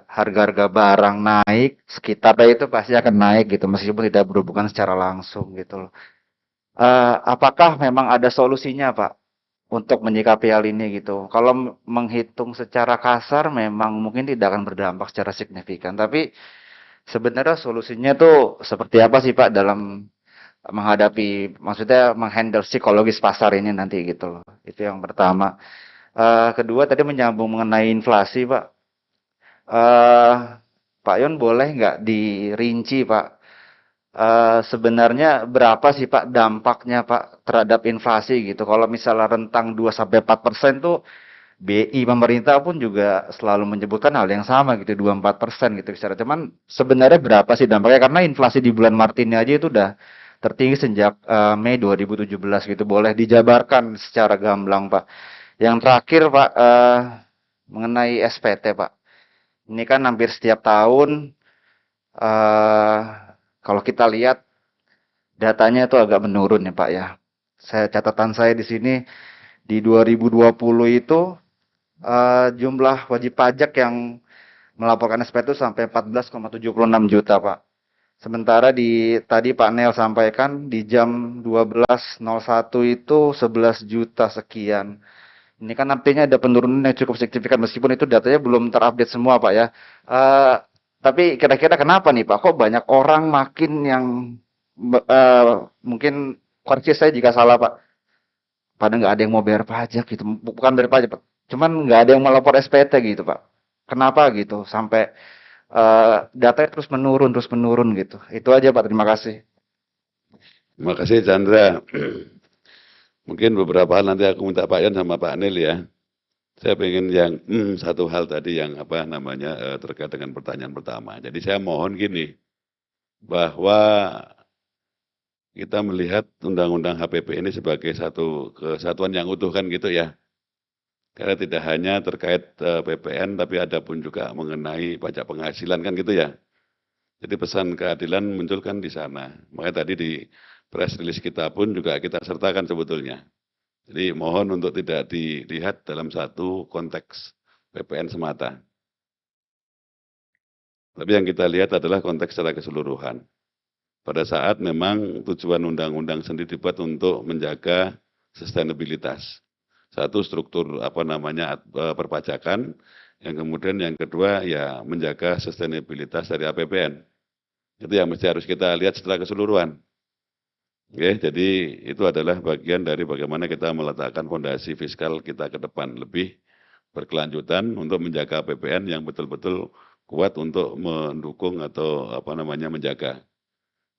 [SPEAKER 7] harga barang naik, sekitarnya itu pasti akan naik gitu meskipun tidak berhubungan secara langsung gitu loh. Apakah memang ada solusinya Pak untuk menyikapi hal ini gitu? Kalau menghitung secara kasar memang mungkin tidak akan berdampak secara signifikan, tapi sebenarnya solusinya tuh seperti apa sih Pak dalam menghadapi, maksudnya menghandle psikologis pasar ini nanti gitu loh. Itu yang pertama. Kedua tadi menyambung mengenai inflasi Pak. Pak Yon boleh nggak dirinci Pak? Sebenarnya berapa sih Pak dampaknya Pak terhadap inflasi gitu? Kalau misalnya rentang 2-4% tuh BI pemerintah pun juga selalu menyebutkan hal yang sama gitu 2-4% gitu secara. Cuman sebenarnya berapa sih dampaknya? Karena inflasi di bulan Maret ini aja itu udah tertinggi sejak Mei 2017 gitu. Boleh dijabarkan secara gamblang Pak. Yang terakhir Pak, mengenai SPT Pak. Ini kan hampir setiap tahun, kalau kita lihat datanya itu agak menurun ya Pak ya. Catatan saya di sini di 2020 itu jumlah wajib pajak yang melaporkan SPT itu sampai 14,76 juta Pak. Sementara tadi Pak Nel sampaikan di jam 12.01 itu 11 juta sekian. Ini kan artinya ada penurunan yang cukup signifikan meskipun itu datanya belum terupdate semua Pak ya. Tapi kira-kira kenapa nih Pak? Kok banyak orang makin yang mungkin koreksi saya jika salah Pak. Pada nggak ada yang mau bayar pajak gitu. Bukan bayar pajak Pak. Cuman nggak ada yang melapor SPT gitu Pak. Kenapa gitu? Sampai datanya terus menurun gitu. Itu aja Pak. Terima kasih.
[SPEAKER 1] Terima kasih Chandra. Mungkin beberapa hal nanti aku minta Pak Yon sama Pak Anil ya. Saya pengen yang satu hal tadi yang apa namanya terkait dengan pertanyaan pertama. Jadi saya mohon gini, bahwa kita melihat Undang-Undang HPP ini sebagai satu kesatuan yang utuh kan gitu ya. Karena tidak hanya terkait PPN, tapi ada pun juga mengenai pajak penghasilan kan gitu ya. Jadi pesan keadilan muncul kan di sana. Makanya tadi di press release kita pun juga kita sertakan sebetulnya. Jadi mohon untuk tidak dilihat dalam satu konteks PPN semata. Tapi yang kita lihat adalah konteks secara keseluruhan. Pada saat memang tujuan undang-undang sendiri dibuat untuk menjaga sustainabilitas. Satu struktur apa namanya perpajakan, yang kemudian yang kedua ya menjaga sustainabilitas dari APBN. Itu yang mesti harus kita lihat secara keseluruhan. Oke, jadi itu adalah bagian dari bagaimana kita meletakkan fondasi fiskal kita ke depan lebih berkelanjutan untuk menjaga APBN yang betul-betul kuat untuk mendukung atau apa namanya menjaga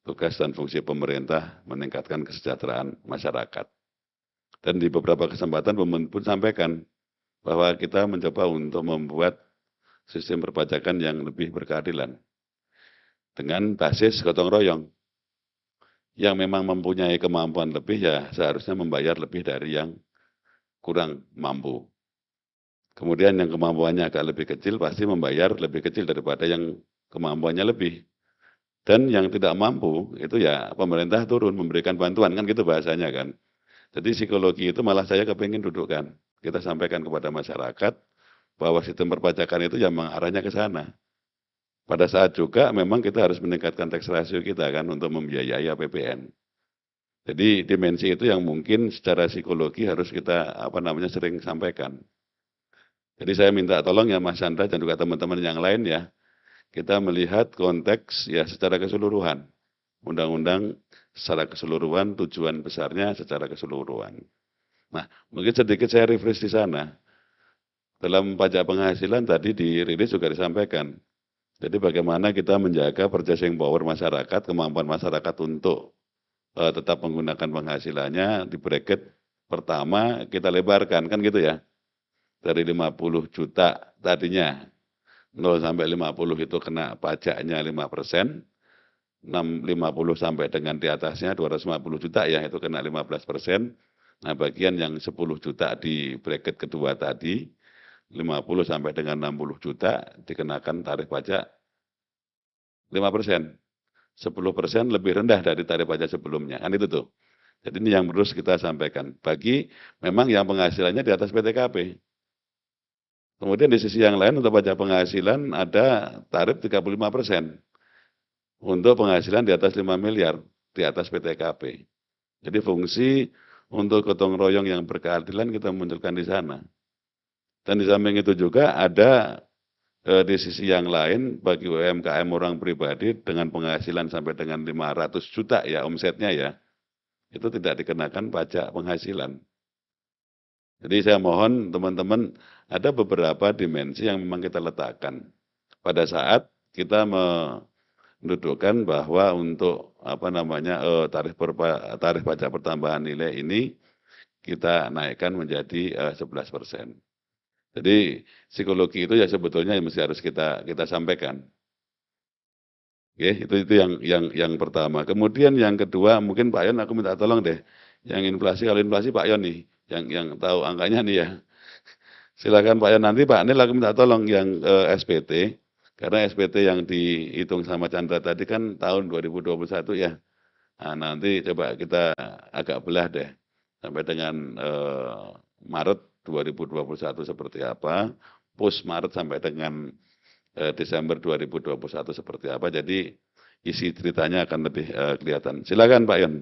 [SPEAKER 1] tugas dan fungsi pemerintah meningkatkan kesejahteraan masyarakat. Dan di beberapa kesempatan pemerintah pun sampaikan bahwa kita mencoba untuk membuat sistem perpajakan yang lebih berkeadilan dengan basis gotong royong. Yang memang mempunyai kemampuan lebih ya seharusnya membayar lebih dari yang kurang mampu. Kemudian yang kemampuannya agak lebih kecil pasti membayar lebih kecil daripada yang kemampuannya lebih. Dan yang tidak mampu itu ya pemerintah turun memberikan bantuan kan gitu bahasanya kan. Jadi psikologi itu malah saya kepingin dudukkan. Kita sampaikan kepada masyarakat bahwa sistem perpajakan itu yang mengarahnya ke sana. Pada saat juga memang kita harus meningkatkan tax ratio kita kan untuk membiayai APBN. Jadi dimensi itu yang mungkin secara psikologi harus kita apa namanya sering sampaikan. Jadi saya minta tolong ya Mas Chandra dan juga teman-teman yang lain ya. Kita melihat konteks ya secara keseluruhan. Undang-undang secara keseluruhan, tujuan besarnya secara keseluruhan. Nah, mungkin sedikit saya refresh di sana. Dalam pajak penghasilan tadi dirilis juga disampaikan. Jadi bagaimana kita menjaga purchasing power masyarakat, kemampuan masyarakat untuk tetap menggunakan penghasilannya di bracket pertama kita lebarkan, kan gitu ya. Dari 50 juta tadinya 0 sampai 50 itu kena pajaknya 5%, 50 sampai dengan di atasnya 250 juta ya itu kena 15%. Nah bagian yang 10 juta di bracket kedua tadi, 50 sampai dengan 60 juta dikenakan tarif pajak 5%. 10% lebih rendah dari tarif pajak sebelumnya, kan itu tuh. Jadi ini yang terus kita sampaikan. Bagi memang yang penghasilannya di atas PTKP. Kemudian di sisi yang lain untuk pajak penghasilan ada tarif 35% untuk penghasilan di atas 5 miliar di atas PTKP. Jadi fungsi untuk gotong royong yang berkeadilan kita munculkan di sana. Dan di samping itu juga ada di sisi yang lain bagi UMKM orang pribadi dengan penghasilan sampai dengan 500 juta ya omsetnya ya, itu tidak dikenakan pajak penghasilan. Jadi saya mohon teman-teman ada beberapa dimensi yang memang kita letakkan pada saat kita mendudukkan bahwa untuk apa namanya tarif pajak pertambahan nilai ini kita naikkan menjadi 11%. Jadi psikologi itu ya sebetulnya yang mesti harus kita sampaikan. Oke, itu yang pertama. Kemudian yang kedua mungkin Pak Yon aku minta tolong deh. Yang inflasi kalau inflasi Pak Yon nih yang tahu angkanya nih ya. Silakan Pak Yon nanti Pak Anil aku minta tolong yang SPT karena SPT yang dihitung sama Chandra tadi kan tahun 2021 ya. Nah, nanti coba kita agak belah deh sampai dengan Maret 2021 seperti apa, post Maret sampai dengan Desember 2021 seperti apa. Jadi isi ceritanya akan lebih kelihatan. Silakan Pak Yon.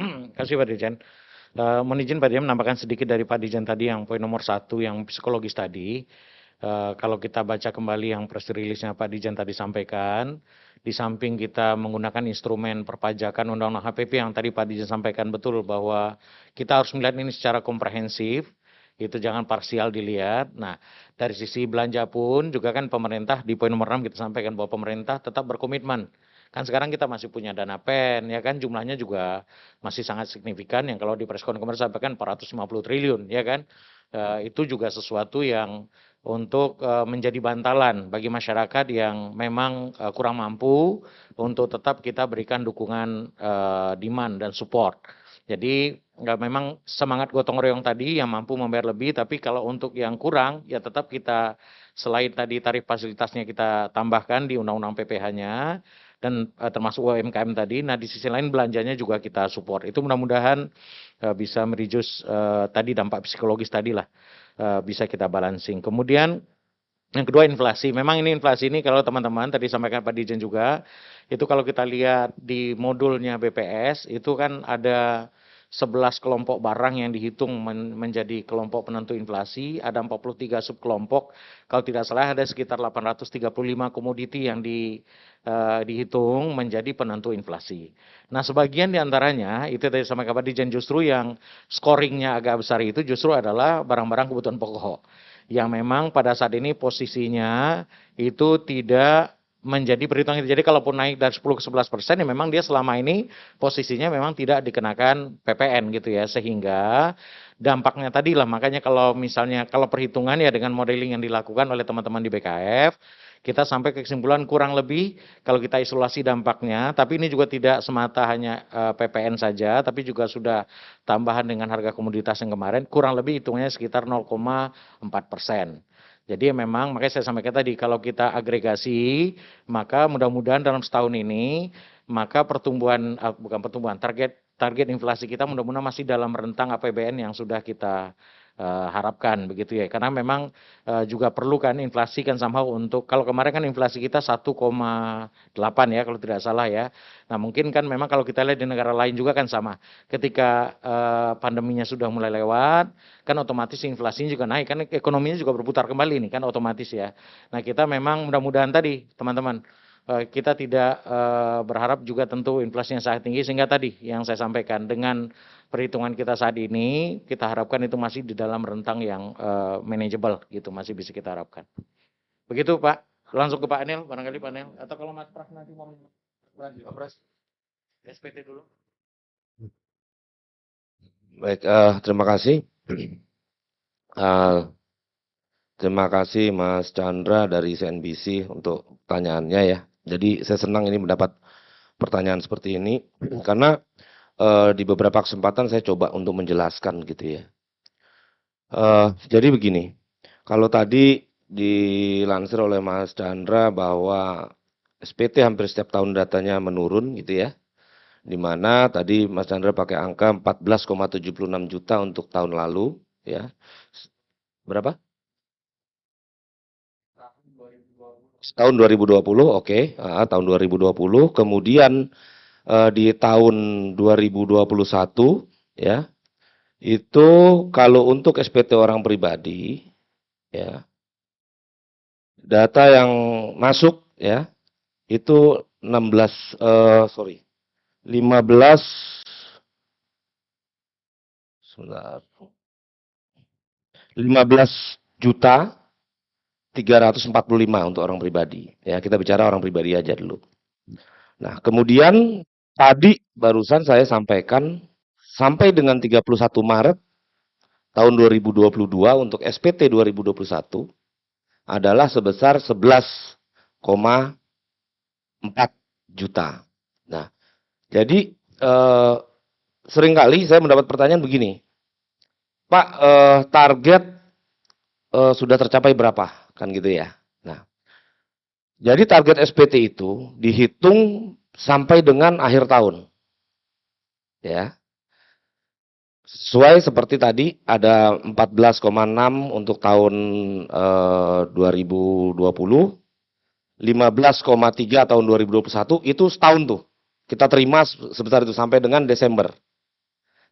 [SPEAKER 5] Terima kasih Pak Dirjen. Mohon izin Pak Dirjen menambahkan sedikit dari Pak Dirjen tadi yang poin nomor 1 yang psikologis tadi. Kalau kita baca kembali yang press release-nya Pak Dirjen tadi sampaikan, di samping kita menggunakan instrumen perpajakan Undang-Undang HPP yang tadi Pak Dirjen sampaikan betul bahwa kita harus melihat ini secara komprehensif, itu jangan parsial dilihat. Nah, dari sisi belanja pun juga kan pemerintah di poin nomor 6 kita sampaikan bahwa pemerintah tetap berkomitmen Kan sekarang kita masih punya dana PEN, ya kan jumlahnya juga masih sangat signifikan yang kalau di preskon kemarin sampaikan 450 triliun, ya kan. Itu juga sesuatu yang untuk menjadi bantalan bagi masyarakat yang memang kurang mampu untuk tetap kita berikan dukungan demand dan support. Jadi memang semangat gotong royong tadi yang mampu membayar lebih, tapi kalau untuk yang kurang ya tetap kita selain tadi tarif fasilitasnya kita tambahkan di undang-undang PPh-nya dan termasuk UMKM tadi. Nah di sisi lain belanjanya juga kita support. Itu mudah-mudahan bisa mereduce tadi dampak psikologis tadi lah bisa kita balancing. Kemudian yang kedua inflasi. Memang ini inflasi ini kalau teman-teman tadi sampaikan Pak Dirjen juga, itu kalau kita lihat di modulnya BPS itu kan ada 11 kelompok barang yang dihitung menjadi kelompok penentu inflasi, ada 43 subkelompok, kalau tidak salah ada sekitar 835 komoditi yang dihitung menjadi penentu inflasi. Nah sebagian diantaranya, itu tadi sama Pak Dirjen justru yang scoringnya agak besar itu justru adalah barang-barang kebutuhan pokok yang memang pada saat ini posisinya itu tidak menjadi perhitungan. Jadi kalaupun naik dari 10 ke 11% ya memang dia selama ini posisinya memang tidak dikenakan PPN gitu ya, sehingga dampaknya tadi lah, makanya kalau misalnya kalau perhitungan ya dengan modeling yang dilakukan oleh teman-teman di BKF, kita sampai ke kesimpulan kurang lebih kalau kita isolasi dampaknya, tapi ini juga tidak semata hanya PPN saja, tapi juga sudah tambahan dengan harga komoditas yang kemarin, kurang lebih hitungannya sekitar 0,4%. Jadi memang makanya saya sampaikan tadi kalau kita agregasi maka mudah-mudahan dalam setahun ini maka pertumbuhan bukan pertumbuhan target inflasi kita mudah-mudahan masih dalam rentang APBN yang sudah kita harapkan begitu ya, karena memang juga perlu kan inflasi kan somehow untuk kalau kemarin kan inflasi kita 1,8 ya kalau tidak salah ya. Nah mungkin kan memang kalau kita lihat di negara lain juga kan sama, ketika pandeminya sudah mulai lewat kan otomatis inflasinya juga naik, kan ekonominya juga berputar kembali nih kan otomatis ya. Nah kita memang mudah-mudahan tadi teman-teman kita tidak berharap juga tentu inflasi yang sangat tinggi, sehingga tadi yang saya sampaikan dengan perhitungan kita saat ini kita harapkan itu masih di dalam rentang yang manageable gitu, masih bisa kita harapkan. Begitu Pak, langsung ke Pak Anil barangkali Pak Anil, atau kalau Mas Pras nanti mau lanjut Pras SPT dulu.
[SPEAKER 4] Baik, terima kasih. Terima kasih Mas Chandra dari CNBC untuk pertanyaannya ya. Jadi saya senang ini mendapat pertanyaan seperti ini karena di beberapa kesempatan saya coba untuk menjelaskan gitu ya. Jadi begini, kalau tadi dilansir oleh Mas Chandra bahwa SPT hampir setiap tahun datanya menurun gitu ya. Di mana tadi Mas Chandra pakai angka 14,76 juta untuk tahun lalu ya. Berapa? Tahun 2020, oke. Tahun 2020. Kemudian di tahun 2021 ya. Itu kalau untuk SPT orang pribadi ya. Data yang masuk ya itu 15 juta 345 untuk orang pribadi. Ya, kita bicara orang pribadi aja dulu. Nah, kemudian tadi barusan saya sampaikan sampai dengan 31 Maret tahun 2022 untuk SPT 2021 adalah sebesar 11,4 juta. Nah, jadi seringkali saya mendapat pertanyaan begini, Pak, target sudah tercapai berapa? Kan gitu ya. Nah, jadi target SPT itu dihitung sampai dengan akhir tahun. Ya. Sesuai seperti tadi ada 14,6 untuk tahun 2020, 15,3 tahun 2021 itu setahun tuh. Kita terima sebesar itu sampai dengan Desember.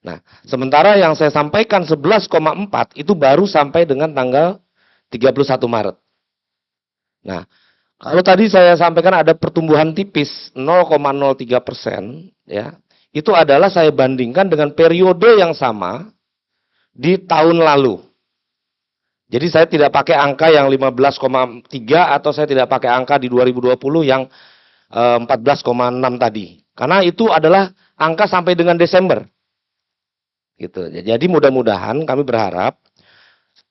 [SPEAKER 4] Nah, sementara yang saya sampaikan 11,4 itu baru sampai dengan tanggal 31 Maret. Nah, kalau tadi saya sampaikan ada pertumbuhan tipis 0,03% ya, itu adalah saya bandingkan dengan periode yang sama di tahun lalu. Jadi saya tidak pakai angka yang 15,3 atau saya tidak pakai angka di 2020 yang 14,6 tadi. Karena itu adalah angka sampai dengan Desember. Gitu. Jadi mudah-mudahan kami berharap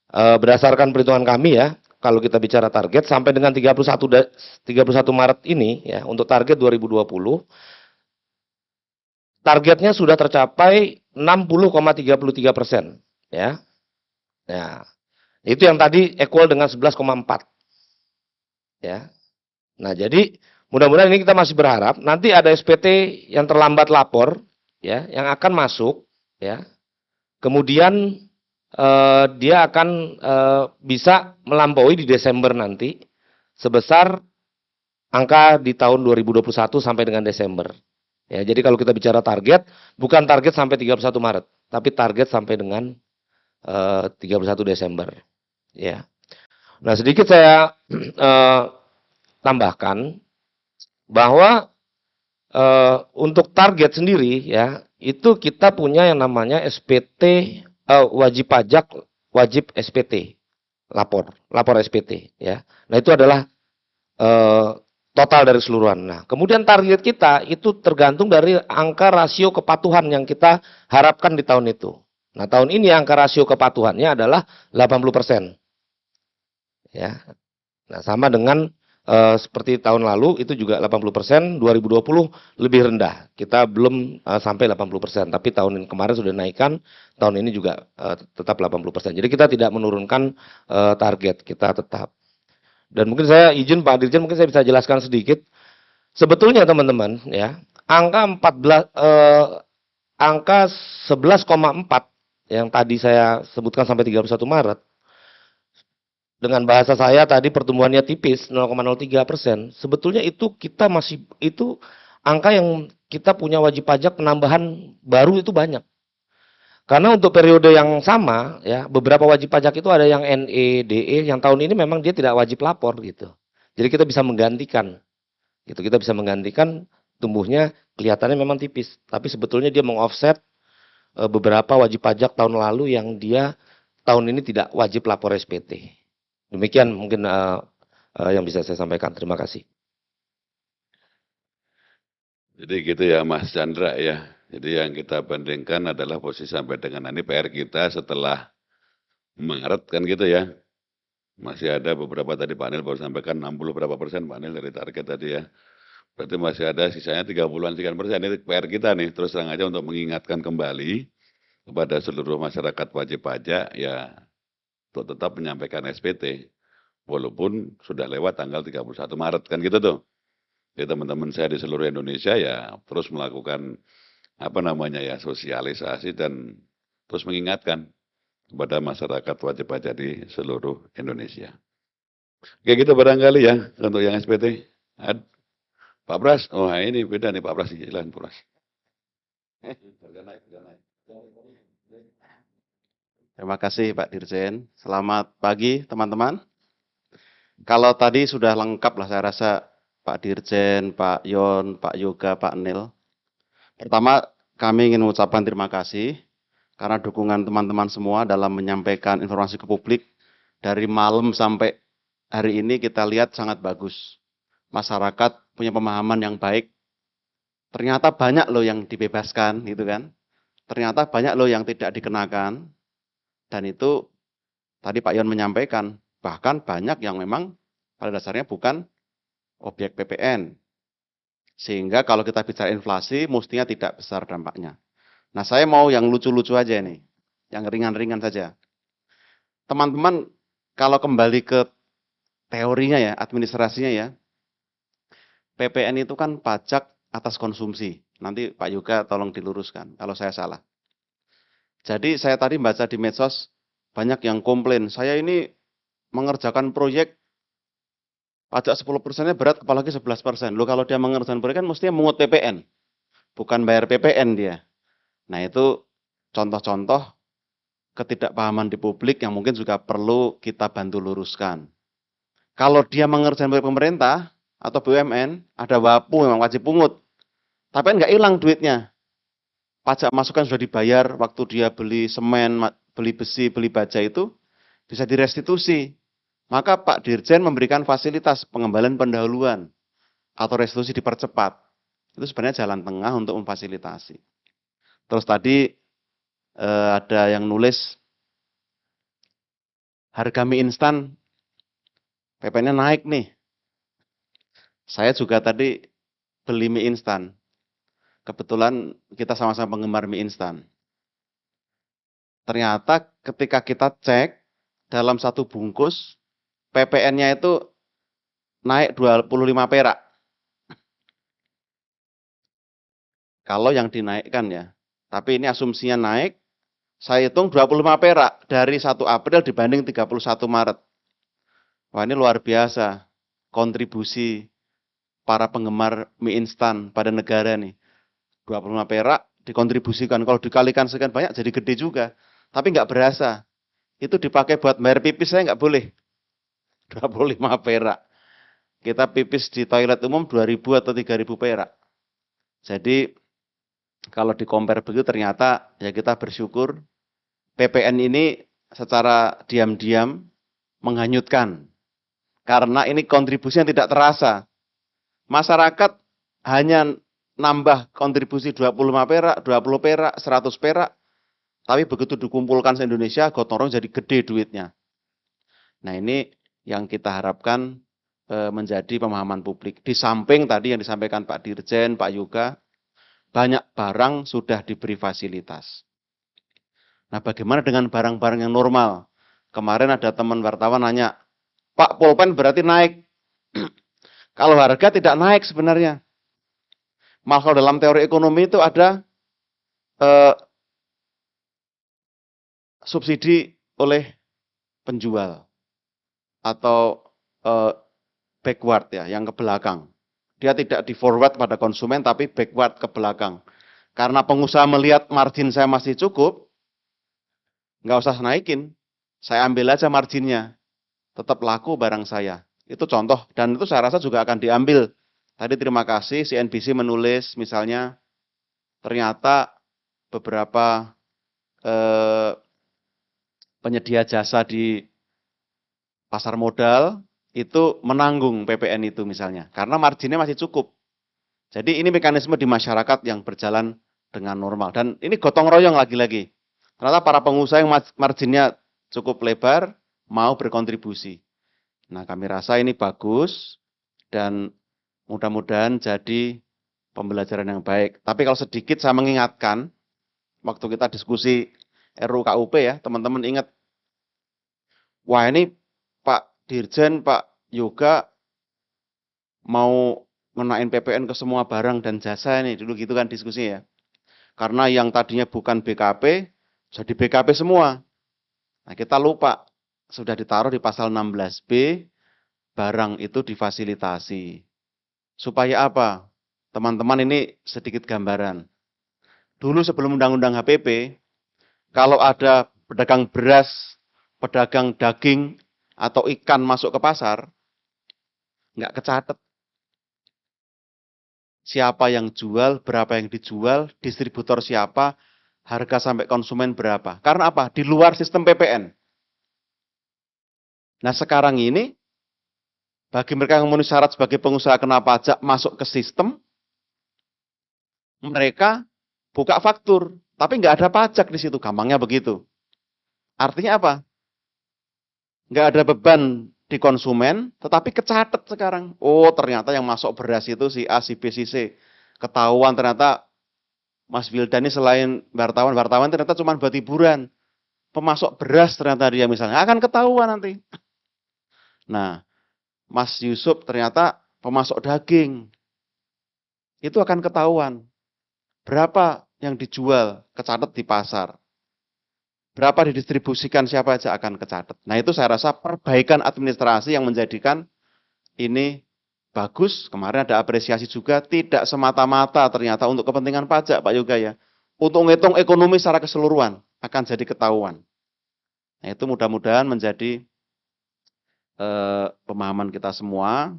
[SPEAKER 4] berdasarkan perhitungan kami ya, kalau kita bicara target sampai dengan 31 Maret ini ya, untuk target 2020 targetnya sudah tercapai 60,33% ya. Nah, itu yang tadi equal dengan 11,4 ya. Nah, jadi mudah-mudahan ini kita masih berharap nanti ada SPT yang terlambat lapor ya, yang akan masuk ya. Kemudian dia akan bisa melampaui di Desember nanti sebesar angka di tahun 2021 sampai dengan Desember. Ya, jadi kalau kita bicara target, bukan target sampai 31 Maret, tapi target sampai dengan 31 Desember. Ya. Nah, sedikit saya tambahkan bahwa untuk target sendiri ya, itu kita punya yang namanya SPT wajib pajak, wajib SPT, lapor SPT ya. Nah, itu adalah total dari keseluruhan. Nah, kemudian target kita itu tergantung dari angka rasio kepatuhan yang kita harapkan di tahun itu. Nah, tahun ini angka rasio kepatuhannya adalah 80%. Ya. Nah, sama dengan seperti tahun lalu itu juga 80%, 2020 lebih rendah. Kita belum sampai 80%, tapi tahun kemarin sudah naikkan, tahun ini juga tetap 80%. Jadi kita tidak menurunkan target, kita tetap. Dan mungkin saya izin Pak Dirjen, mungkin saya bisa jelaskan sedikit. Sebetulnya teman-teman ya, angka 11,4 yang tadi saya sebutkan sampai 31 Maret. Dengan bahasa saya tadi pertumbuhannya tipis 0,03%. Sebetulnya itu kita masih itu angka yang kita punya wajib pajak penambahan baru itu banyak. Karena untuk periode yang sama ya, beberapa wajib pajak itu ada yang NE, DE yang tahun ini memang dia tidak wajib lapor gitu. Jadi kita bisa menggantikan. Gitu, kita bisa menggantikan tumbuhnya kelihatannya memang tipis, tapi sebetulnya dia mengoffset beberapa wajib pajak tahun lalu yang dia tahun ini tidak wajib lapor SPT. Demikian mungkin yang bisa saya sampaikan. Terima kasih.
[SPEAKER 1] Jadi gitu ya Mas Chandra ya. Jadi yang kita bandingkan adalah posisi sampai dengan ini PR kita setelah Maret kan gitu ya. Masih ada beberapa tadi Pak Anil baru sampaikan 60 berapa persen Pak Anil dari target tadi ya. Berarti masih ada sisanya 30-an sekian persen. Ini PR kita nih terus terang aja untuk mengingatkan kembali kepada seluruh masyarakat wajib pajak ya untuk tetap menyampaikan SPT. Walaupun sudah lewat tanggal 31 Maret kan gitu tuh. Jadi teman-teman saya di seluruh Indonesia ya terus melakukan sosialisasi dan terus mengingatkan kepada masyarakat wajib pajak di seluruh Indonesia. Kayak gitu barangkali ya untuk yang SPT. Pak Pras, oh ini beda nih Pak Pras, silakan Pak Pras.
[SPEAKER 8] Terima kasih Pak Dirjen. Selamat pagi teman-teman. Kalau tadi sudah lengkap lah saya rasa Pak Dirjen, Pak Yon, Pak Yoga, Pak Nil. Pertama, kami ingin mengucapkan terima kasih karena dukungan teman-teman semua dalam menyampaikan informasi ke publik. Dari malam sampai hari ini kita lihat sangat bagus. Masyarakat punya pemahaman yang baik. Ternyata banyak loh yang dibebaskan, gitu kan. Ternyata banyak loh yang tidak dikenakan. Dan itu tadi Pak Yon menyampaikan, bahkan banyak yang memang pada dasarnya bukan objek PPN. Sehingga kalau kita bicara inflasi, mestinya tidak besar dampaknya. Nah, saya mau yang lucu-lucu aja nih, yang ringan-ringan saja. Teman-teman, kalau kembali ke teorinya ya, administrasinya ya, PPN itu kan pajak atas konsumsi. Nanti Pak Yoga tolong diluruskan kalau saya salah. Jadi saya tadi baca di medsos, banyak yang komplain, saya ini mengerjakan proyek, pajak 10%-nya berat, apalagi 11%. Loh kalau dia mengerjakan proyek kan mestinya mungut PPN, bukan bayar PPN dia. Nah itu contoh-contoh ketidakpahaman di publik yang mungkin juga perlu kita bantu luruskan. Kalau dia mengerjakan proyek pemerintah atau BUMN, ada WAPU memang wajib pungut. Tapi kan nggak hilang duitnya. Pajak masukan sudah dibayar waktu dia beli semen, beli besi, beli baja itu bisa direstitusi. Maka Pak Dirjen memberikan fasilitas pengembalian pendahuluan. atau restitusi dipercepat. Itu sebenarnya jalan tengah untuk memfasilitasi. Terus tadi ada yang nulis harga mie instan PPN-nya naik nih. Saya juga tadi beli mie instan. Kebetulan kita sama-sama penggemar mie instan. Ternyata ketika kita cek dalam satu bungkus PPN-nya itu naik 25 perak. Kalau yang dinaikkan ya. Tapi ini asumsinya naik. Saya hitung 25 perak dari 1 April dibanding 31 Maret. Wah, ini luar biasa kontribusi para penggemar mie instan pada negara nih. 25 perak dikontribusikan. Kalau dikalikan sekian banyak jadi gede juga. Tapi nggak berasa. Itu dipakai buat bayar pipis saya nggak boleh. 25 perak. Kita pipis di toilet umum 2.000 atau 3.000 perak. Jadi kalau di-compare begitu ternyata ya kita bersyukur PPN ini secara diam-diam menghanyutkan. Karena ini kontribusi yang tidak terasa. Masyarakat hanya nambah kontribusi 25 perak, 20 perak, 100 perak. Tapi begitu dikumpulkan se-Indonesia, gotong royong jadi gede duitnya. Nah ini yang kita harapkan menjadi pemahaman publik. Di samping tadi yang disampaikan Pak Dirjen, Pak Yoga, banyak barang sudah diberi fasilitas. Nah bagaimana dengan barang-barang yang normal? Kemarin ada teman wartawan nanya, Pak, pulpen berarti naik. Kalau harga tidak naik sebenarnya. Malah kalau dalam teori ekonomi itu ada subsidi oleh penjual atau backward ya, yang ke belakang. Dia tidak di forward pada konsumen tapi backward ke belakang. Karena pengusaha melihat margin saya masih cukup, nggak usah naikin. Saya ambil aja marginnya. Tetap laku barang saya. Itu contoh. Dan itu saya rasa juga akan diambil. Tadi terima kasih CNBC menulis misalnya ternyata beberapa penyedia jasa di pasar modal itu menanggung PPN itu misalnya. Karena marginnya masih cukup. Jadi ini mekanisme di masyarakat yang berjalan dengan normal. Dan ini gotong royong lagi-lagi. Ternyata para pengusaha yang marginnya cukup lebar mau berkontribusi. Nah kami rasa ini bagus dan mudah-mudahan jadi pembelajaran yang baik. Tapi kalau sedikit saya mengingatkan, waktu kita diskusi RUU KUP ya, teman-teman ingat, wah ini Pak Dirjen, Pak Yoga mau ngenain PPN ke semua barang dan jasa ini, dulu gitu kan diskusi ya. Karena yang tadinya bukan BKP, jadi BKP semua. Nah kita lupa, sudah ditaruh di pasal 16B, barang itu difasilitasi. Supaya apa? Teman-teman ini sedikit gambaran. Dulu sebelum Undang-Undang HPP, kalau ada pedagang beras, pedagang daging, atau ikan masuk ke pasar, nggak kecatat. Siapa yang jual, berapa yang dijual, distributor siapa, harga sampai konsumen berapa. Karena apa? Di luar sistem PPN. Nah sekarang ini, bagi mereka yang memenuhi syarat sebagai pengusaha kena pajak masuk ke sistem, mereka buka faktur, tapi nggak ada pajak di situ, gampangnya begitu. Artinya apa? Nggak ada beban di konsumen, tetapi kecatat sekarang. Oh, ternyata yang masuk beras itu si A, si B, si C. Ketahuan ternyata Mas Wildan ini selain wartawan ternyata cuma buat hiburan. Pemasok beras ternyata dia misalnya, akan ketahuan nanti. Nah, Mas Yusuf ternyata pemasok daging. Itu akan ketahuan. Berapa yang dijual, kecatat di pasar. Berapa didistribusikan, siapa aja akan kecatat. Nah itu saya rasa perbaikan administrasi yang menjadikan ini bagus. Kemarin ada apresiasi juga, tidak semata-mata ternyata untuk kepentingan pajak Pak Yoga ya. Untuk menghitung ekonomi secara keseluruhan akan jadi ketahuan. Nah itu mudah-mudahan menjadi pemahaman kita semua.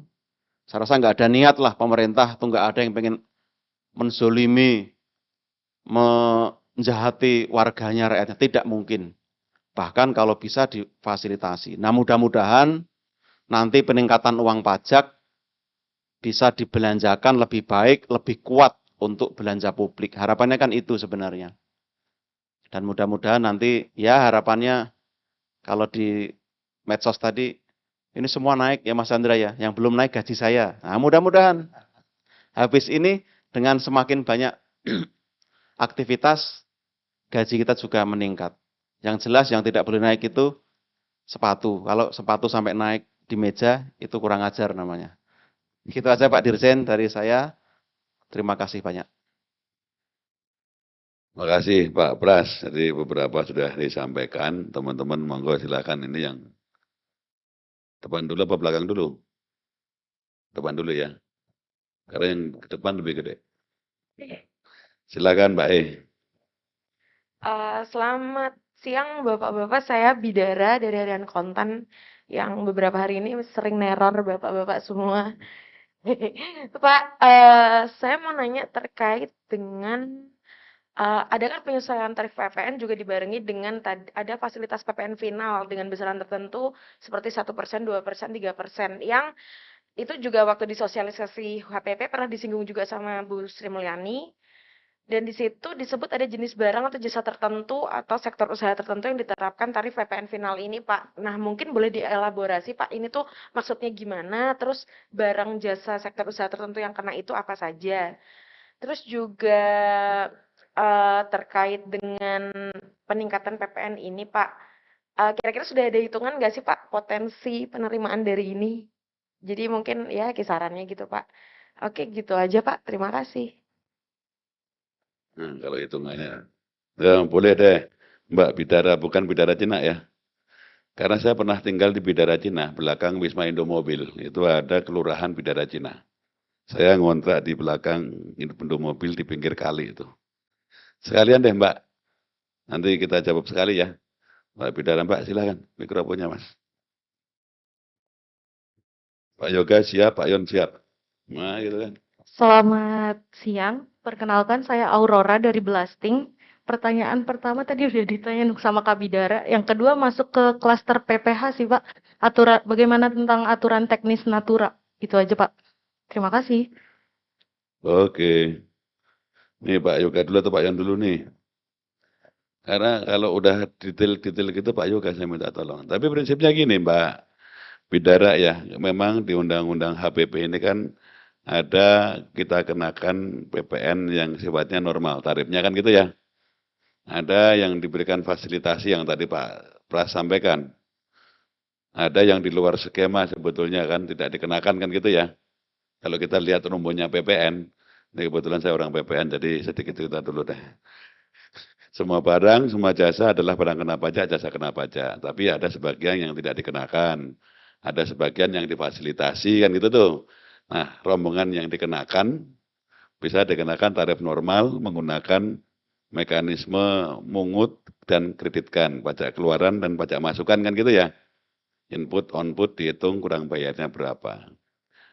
[SPEAKER 8] Saya rasa nggak ada niat lah pemerintah tuh nggak ada yang pengen menzolimi, menjahati warganya, rakyatnya. Tidak mungkin. Bahkan kalau bisa difasilitasi. Nah mudah-mudahan nanti peningkatan uang pajak bisa dibelanjakan lebih baik, lebih kuat untuk belanja publik. Harapannya kan itu sebenarnya. Dan mudah-mudahan nanti ya harapannya kalau di medsos tadi ini semua naik ya Mas Chandra ya, yang belum naik gaji saya. Nah, mudah-mudahan habis ini dengan semakin banyak aktivitas gaji kita juga meningkat. Yang jelas yang tidak boleh naik itu sepatu. Kalau sepatu sampai naik di meja itu kurang ajar namanya. Gitu aja Pak Dirjen dari saya. Terima kasih banyak.
[SPEAKER 1] Terima kasih Pak Pras. Jadi beberapa sudah disampaikan. Teman-teman monggo silakan ini yang depan dulu apa belakang dulu? Depan dulu ya. Karena yang ke depan lebih gede. Silakan Mbak E.
[SPEAKER 9] Selamat siang Bapak-Bapak, saya Bidara dari Harian Konten yang beberapa hari ini sering neror Bapak-Bapak semua. Pak, saya mau nanya terkait dengan ada kan penyesuaian tarif PPN juga dibarengi dengan ada fasilitas PPN final dengan besaran tertentu seperti 1%, 2%, 3% yang itu juga waktu di sosialisasi HPP pernah disinggung juga sama Bu Sri Mulyani. Dan di situ disebut ada jenis barang atau jasa tertentu atau sektor usaha tertentu yang diterapkan tarif PPN final ini, Pak. Nah, mungkin boleh dielaborasi, Pak, ini tuh maksudnya gimana? Terus barang jasa sektor usaha tertentu yang kena itu apa saja? Terus juga terkait dengan peningkatan PPN ini, Pak. Kira-kira sudah ada hitungan nggak sih, Pak, potensi penerimaan dari ini? Jadi mungkin ya kisarannya gitu, Pak. Oke, gitu aja, Pak. Terima kasih.
[SPEAKER 1] Nah, kalau hitungannya. Ya, boleh deh. Mbak Bidara, bukan Bidara Cina ya. Karena saya pernah tinggal di Bidara Cina, belakang Wisma Indomobil. Itu ada kelurahan Bidara Cina. Saya ngontrak di belakang Indomobil di pinggir kali itu. Sekalian deh Mbak. Nanti kita jawab sekali ya. Mbak Bidara, Mbak silakan mikrofonnya Mas. Pak Yoga siap, Pak Yon siap. Nah gitu kan.
[SPEAKER 6] Selamat siang, perkenalkan saya Aurora dari Belasting. Pertanyaan pertama tadi udah ditanya sama Kak Bidara. Yang kedua masuk ke klaster PPH sih Pak. Bagaimana tentang aturan teknis Natura? Itu aja Pak. Terima kasih.
[SPEAKER 1] Oke. Nih Pak Yoga dulu atau Pak Yon dulu nih. Karena kalau udah detail-detail gitu Pak Yoga saya minta tolong. Tapi prinsipnya gini Mbak Bidara ya. Memang di Undang-Undang HPP ini kan ada kita kenakan PPN yang sifatnya normal, tarifnya kan gitu ya. Ada yang diberikan fasilitasi yang tadi Pak Pras sampaikan. Ada yang di luar skema sebetulnya kan tidak dikenakan kan gitu ya. Kalau kita lihat rumusnya PPN, ini kebetulan saya orang PPN jadi sedikit cerita dulu deh. Semua barang, semua jasa adalah barang kena pajak, jasa kena pajak. Tapi ada sebagian yang tidak dikenakan. Ada sebagian yang difasilitasi kan gitu tuh. Nah, rombongan yang dikenakan bisa dikenakan tarif normal menggunakan mekanisme mungut dan kreditkan, pajak keluaran dan pajak masukan kan gitu ya. Input, output dihitung kurang bayarnya berapa.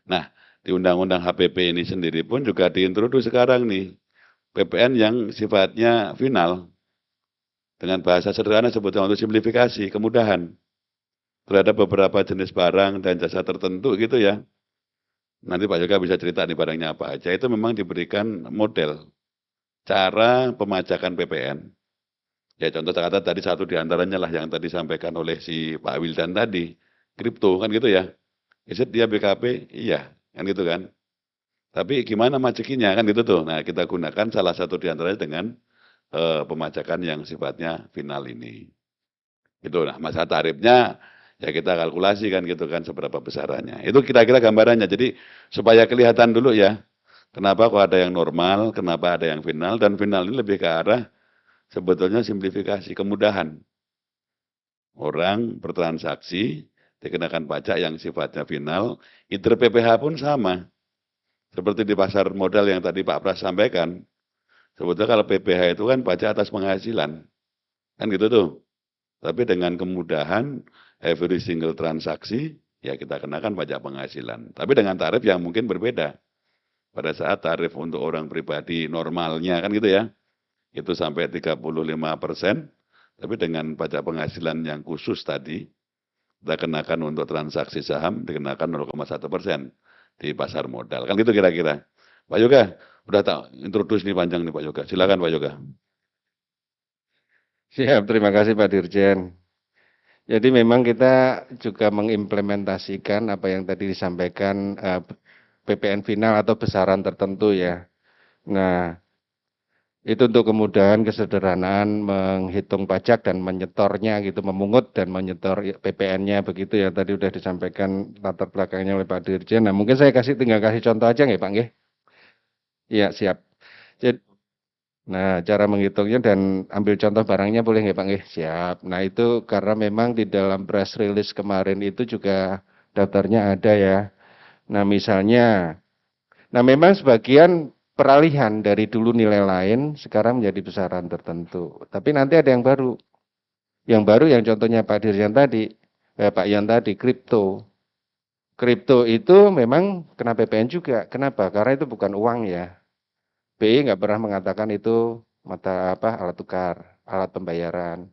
[SPEAKER 1] Nah, di Undang-Undang HPP ini sendiri pun juga diintroduksi sekarang nih. PPN yang sifatnya final. Dengan bahasa sederhana sebutnya untuk simplifikasi, kemudahan. Terhadap beberapa jenis barang dan jasa tertentu gitu ya. Nanti Pak Yoga bisa cerita nih barangnya apa aja. Itu memang diberikan model cara pemajakan PPN. Ya contoh kata tadi satu diantaranya lah yang tadi disampaikan oleh si Pak Wildan tadi. Kripto kan gitu ya. Is it dia BKP? Iya kan gitu kan. Tapi gimana majekinya kan gitu tuh. Nah kita gunakan salah satu diantaranya dengan pemajakan yang sifatnya final ini. Gitu nah masa tarifnya ya kita kalkulasi kan gitu kan seberapa besarannya. Itu kira-kira gambarannya. Jadi supaya kelihatan dulu ya. Kenapa kok ada yang normal, kenapa ada yang final. Dan final ini lebih ke arah sebetulnya simplifikasi, kemudahan. Orang bertransaksi dikenakan pajak yang sifatnya final. Either PPH pun sama. Seperti di pasar modal yang tadi Pak Pras sampaikan. Sebetulnya kalau PPH itu kan pajak atas penghasilan. Kan gitu tuh. Tapi dengan kemudahan every single transaksi, ya kita kenakan pajak penghasilan. Tapi dengan tarif yang mungkin berbeda. Pada saat tarif untuk orang pribadi normalnya kan gitu ya, itu sampai 35%. Tapi dengan pajak penghasilan yang khusus tadi, kita kenakan untuk transaksi saham dikenakan 0,1%. di pasar modal. Kan gitu kira-kira. Pak Yoga, udah tahu, introduce nih panjang nih Pak Yoga. Silakan Pak Yoga.
[SPEAKER 3] Siap, terima kasih Pak Dirjen. Jadi memang kita juga mengimplementasikan apa yang tadi disampaikan PPN final atau besaran tertentu ya. Nah, itu untuk kemudahan kesederhanaan menghitung pajak dan menyetornya gitu, memungut dan menyetor PPN-nya begitu ya. Tadi sudah disampaikan latar belakangnya oleh Pak Dirjen. Nah, mungkin saya tinggal kasih contoh aja nggih Pak nggih? Iya, siap. Nah, cara menghitungnya dan ambil contoh barangnya boleh nggak Pak nggih? Siap. Nah, itu karena memang di dalam press release kemarin itu juga daftarnya ada ya. Nah, misalnya, memang sebagian peralihan dari dulu nilai lain sekarang menjadi besaran tertentu. Tapi nanti ada yang baru. Yang baru yang contohnya Pak Dirjan tadi, Pak Yan tadi, kripto. Kripto itu memang kena PPN juga. Kenapa? Karena itu bukan uang ya. BI nggak pernah mengatakan itu alat tukar, alat pembayaran.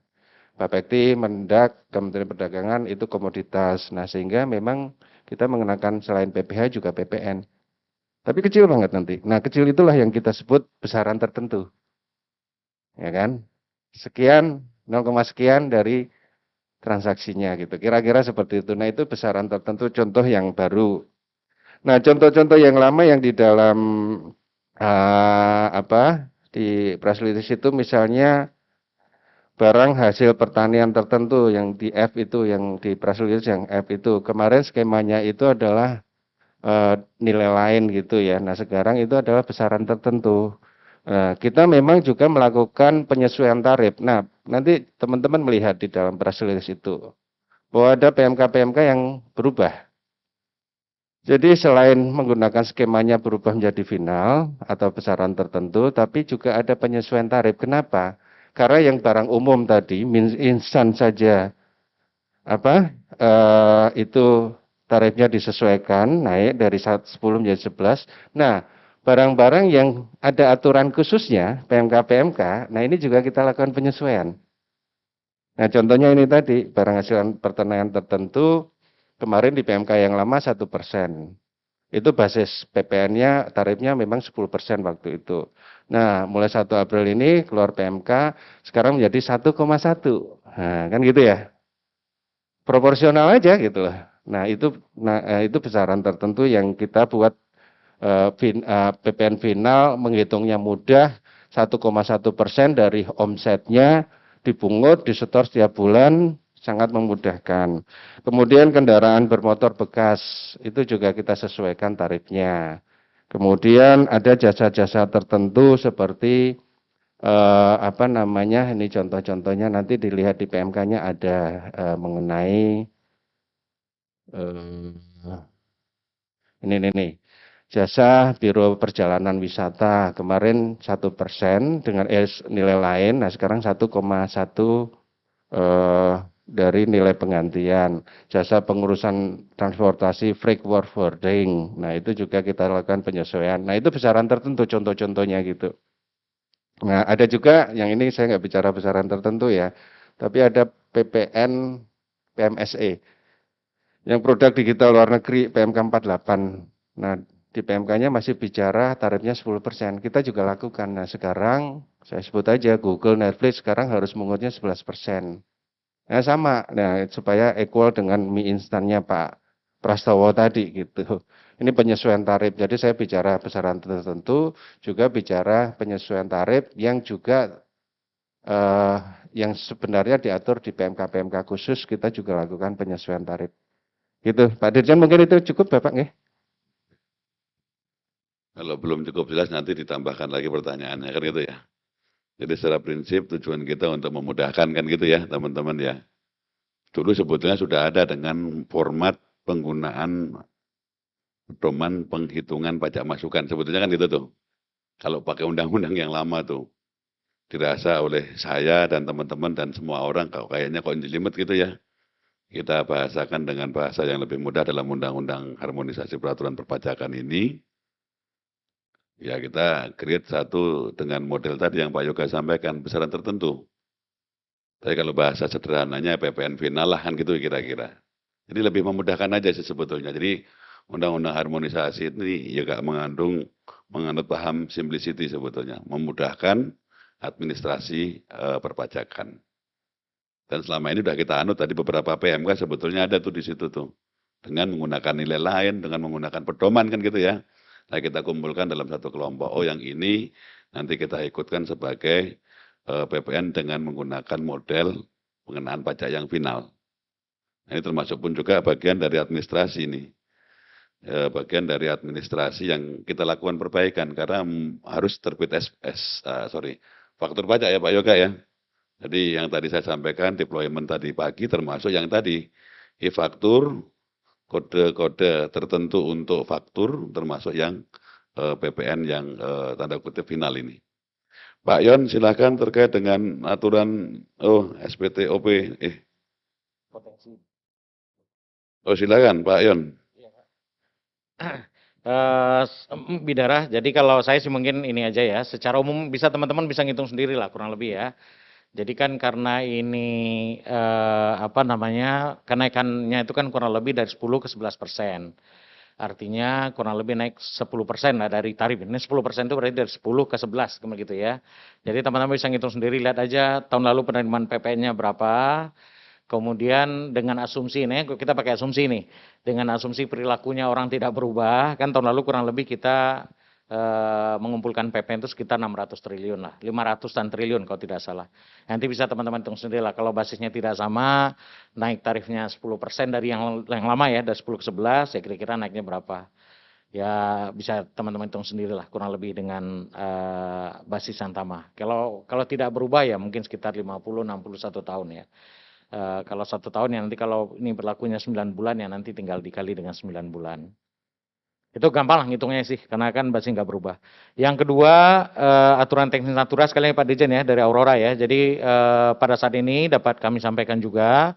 [SPEAKER 3] Bapepti, Mendak, Kementerian Perdagangan itu komoditas. Nah, sehingga memang kita mengenakan selain PPh juga PPN. Tapi kecil banget nanti. Nah, kecil itulah yang kita sebut besaran tertentu. Ya kan? Sekian, 0, sekian dari transaksinya gitu. Kira-kira seperti itu. Nah, itu besaran tertentu contoh yang baru. Nah, contoh-contoh yang lama yang di dalam di press release itu misalnya barang hasil pertanian tertentu yang di F itu, yang di press release yang F itu. Kemarin skemanya itu adalah nilai lain gitu ya. Nah, sekarang itu adalah besaran tertentu. Nah, kita memang juga melakukan penyesuaian tarif. Nah, nanti teman-teman melihat di dalam press release itu bahwa ada PMK-PMK yang berubah. Jadi selain menggunakan skemanya berubah menjadi final atau besaran tertentu, tapi juga ada penyesuaian tarif. Kenapa? Karena yang barang umum tadi, instan saja itu tarifnya disesuaikan, naik dari 10 menjadi 11. Nah, barang-barang yang ada aturan khususnya, PMK-PMK, nah ini juga kita lakukan penyesuaian. Nah, contohnya ini tadi, barang hasil pertanian tertentu, kemarin di PMK yang lama 1%. Itu basis PPN-nya, tarifnya memang 10% waktu itu. Nah, mulai 1 April ini keluar PMK, sekarang menjadi 1,1. Nah, kan gitu ya. Proporsional aja gitu loh. Nah, itu besaran tertentu yang kita buat PPN final menghitungnya mudah, 1,1% dari omsetnya dipungut, disetor setiap bulan, sangat memudahkan. Kemudian kendaraan bermotor bekas, itu juga kita sesuaikan tarifnya. Kemudian ada jasa-jasa tertentu seperti ini contoh-contohnya nanti dilihat di PMK-nya ada mengenai ini jasa Biro Perjalanan Wisata kemarin 1% dengan nilai lain, nah sekarang 1,1 dari nilai penggantian. Jasa pengurusan transportasi freight forwarding, nah itu juga kita lakukan penyesuaian. Nah itu besaran tertentu contoh-contohnya gitu. Nah ada juga yang ini saya nggak bicara besaran tertentu ya, tapi ada PPN PMSE. Yang produk digital luar negeri PMK 48. Nah, di PMK-nya masih bicara tarifnya 10%. Kita juga lakukan. Nah, sekarang saya sebut aja Google, Netflix sekarang harus mengutnya 11%. Nah, sama. Nah, supaya equal dengan mie instannya Pak Prastowo tadi gitu. Ini penyesuaian tarif. Jadi saya bicara besaran tertentu, juga bicara penyesuaian tarif yang juga yang sebenarnya diatur di PMK-PMK khusus, kita juga lakukan penyesuaian tarif. Gitu, Pak Dirjen mungkin itu cukup Bapak nggih?
[SPEAKER 1] Kalau belum cukup jelas nanti ditambahkan lagi pertanyaannya kan gitu ya. Jadi secara prinsip tujuan kita untuk memudahkan kan gitu ya teman-teman ya. Dulu sebetulnya sudah ada dengan format penggunaan pedoman penghitungan pajak masukan. Sebetulnya kan gitu tuh. Kalau pakai undang-undang yang lama tuh. Dirasa oleh saya dan teman-teman dan semua orang kayaknya kok jelimet gitu ya. Kita bahasakan dengan bahasa yang lebih mudah dalam Undang-Undang Harmonisasi Peraturan Perpajakan ini. Ya kita create satu dengan model tadi yang Pak Yoga sampaikan, besaran tertentu. Tapi kalau bahasa sederhananya PPN final lah kan gitu kira-kira. Jadi lebih memudahkan aja sih sebetulnya. Jadi undang-undang harmonisasi ini juga menganut paham simplicity sebetulnya, memudahkan administrasi perpajakan. Dan selama ini sudah kita anut tadi beberapa PMK sebetulnya ada tuh di situ tuh. Dengan menggunakan nilai lain, dengan menggunakan pedoman kan gitu ya. Nah kita kumpulkan dalam satu kelompok. Oh yang ini nanti kita ikutkan sebagai PPN dengan menggunakan model pengenaan pajak yang final. Nah, ini termasuk pun juga bagian dari administrasi ini. Bagian dari administrasi yang kita lakukan perbaikan karena harus terbit faktur pajak ya Pak Yoga ya. Jadi yang tadi saya sampaikan deployment tadi pagi termasuk yang tadi e-faktur, kode-kode tertentu untuk faktur termasuk yang PPN yang tanda kutip final ini. Pak Yon silakan terkait dengan aturan SPTOP. Silakan Pak Yon.
[SPEAKER 5] Bidara, jadi kalau saya sih mungkin ini aja ya, secara umum bisa teman-teman bisa ngitung sendiri lah kurang lebih ya. Jadi kan karena ini kenaikannya itu kan kurang lebih dari 10 ke 11%. Artinya kurang lebih naik 10% lah dari tarif. Ini 10% itu berarti dari 10 ke 11 gitu ya. Jadi teman-teman bisa ngitung sendiri, lihat aja tahun lalu penerimaan PPN-nya berapa. Kemudian dengan asumsi ini, kita pakai asumsi nih. Dengan asumsi perilakunya orang tidak berubah, kan tahun lalu kurang lebih kita mengumpulkan PPN itu sekitar 600 triliun lah, 500-an triliun kalau tidak salah. Nanti bisa teman-teman hitung sendiri lah, kalau basisnya tidak sama, naik tarifnya 10% dari yang lama ya, dari 10 ke 11, ya kira-kira naiknya berapa. Ya bisa teman-teman hitung sendiri lah, kurang lebih dengan basis yang sama. Kalau tidak berubah ya mungkin sekitar 50-61 tahun ya. Kalau 1 tahun ya nanti kalau ini berlakunya 9 bulan ya nanti tinggal dikali dengan 9 bulan. Itu gampang lah ngitungnya sih, karena kan basis nggak berubah. Yang kedua, aturan teknis natural sekali Pak Dirjen ya, dari Aurora ya. Jadi pada saat ini dapat kami sampaikan juga,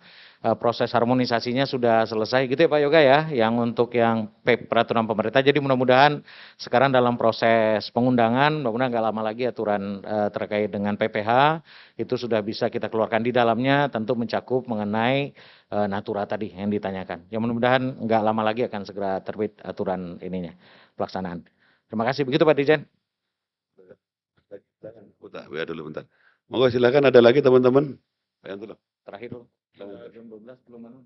[SPEAKER 5] proses harmonisasinya sudah selesai gitu ya Pak Yoga ya, yang untuk yang peraturan pemerintah. Jadi mudah-mudahan sekarang dalam proses pengundangan, mudah-mudahan nggak lama lagi aturan terkait dengan PPH, itu sudah bisa kita keluarkan di dalamnya, tentu mencakup mengenai Natura tadi yang ditanyakan. Yang mudah-mudahan nggak lama lagi akan segera terbit aturan ininya, pelaksanaan. Terima kasih. Begitu Pak Dirjen.
[SPEAKER 1] Dulu bentar. Monggo silakan ada lagi teman-teman.
[SPEAKER 5] Terakhir jam 12 belum.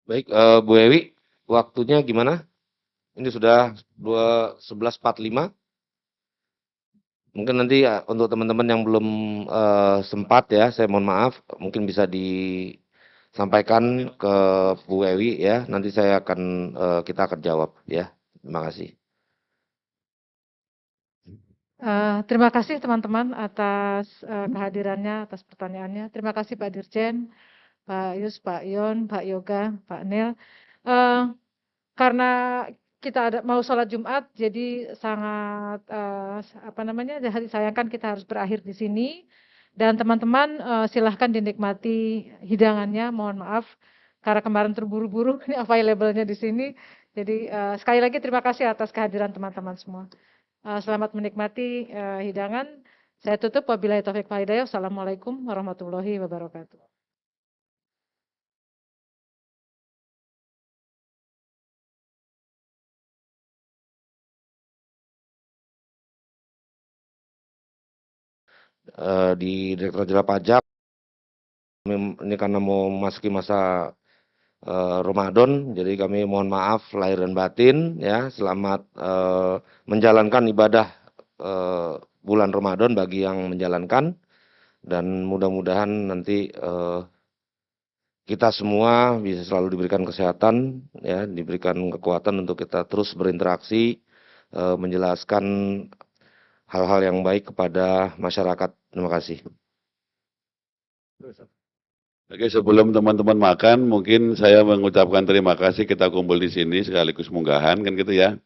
[SPEAKER 4] Baik, Bu Ewi, waktunya gimana? Ini sudah 11.45. Mungkin nanti untuk teman-teman yang belum sempat ya, saya mohon maaf, mungkin bisa disampaikan ke Bu Ewi ya. Nanti kita akan jawab ya. Terima kasih.
[SPEAKER 10] Terima kasih teman-teman atas kehadirannya, atas pertanyaannya. Terima kasih Pak Dirjen, Pak Yus, Pak Yon, Pak Yoga, Pak Nel. Karena kita mau sholat Jumat, jadi sangat disayangkan kita harus berakhir di sini. Dan teman-teman silahkan dinikmati hidangannya. Mohon maaf karena kemarin terburu-buru ini available-nya di sini. Jadi sekali lagi terima kasih atas kehadiran teman-teman semua. Selamat menikmati hidangan. Saya tutup wabillahi taufik wal hidayah. Wassalamualaikum warahmatullahi wabarakatuh.
[SPEAKER 4] Di Direktorat Jenderal Pajak ini karena mau memasuki masa Ramadan, jadi kami mohon maaf lahir dan batin ya. Selamat menjalankan ibadah bulan Ramadan bagi yang menjalankan, dan mudah-mudahan nanti kita semua bisa selalu diberikan kesehatan ya, diberikan kekuatan untuk kita terus berinteraksi, menjelaskan hal-hal yang baik kepada masyarakat. Terima kasih.
[SPEAKER 1] Oke, sebelum teman-teman makan, mungkin saya mengucapkan terima kasih kita kumpul di sini sekaligus munggahan kan gitu ya.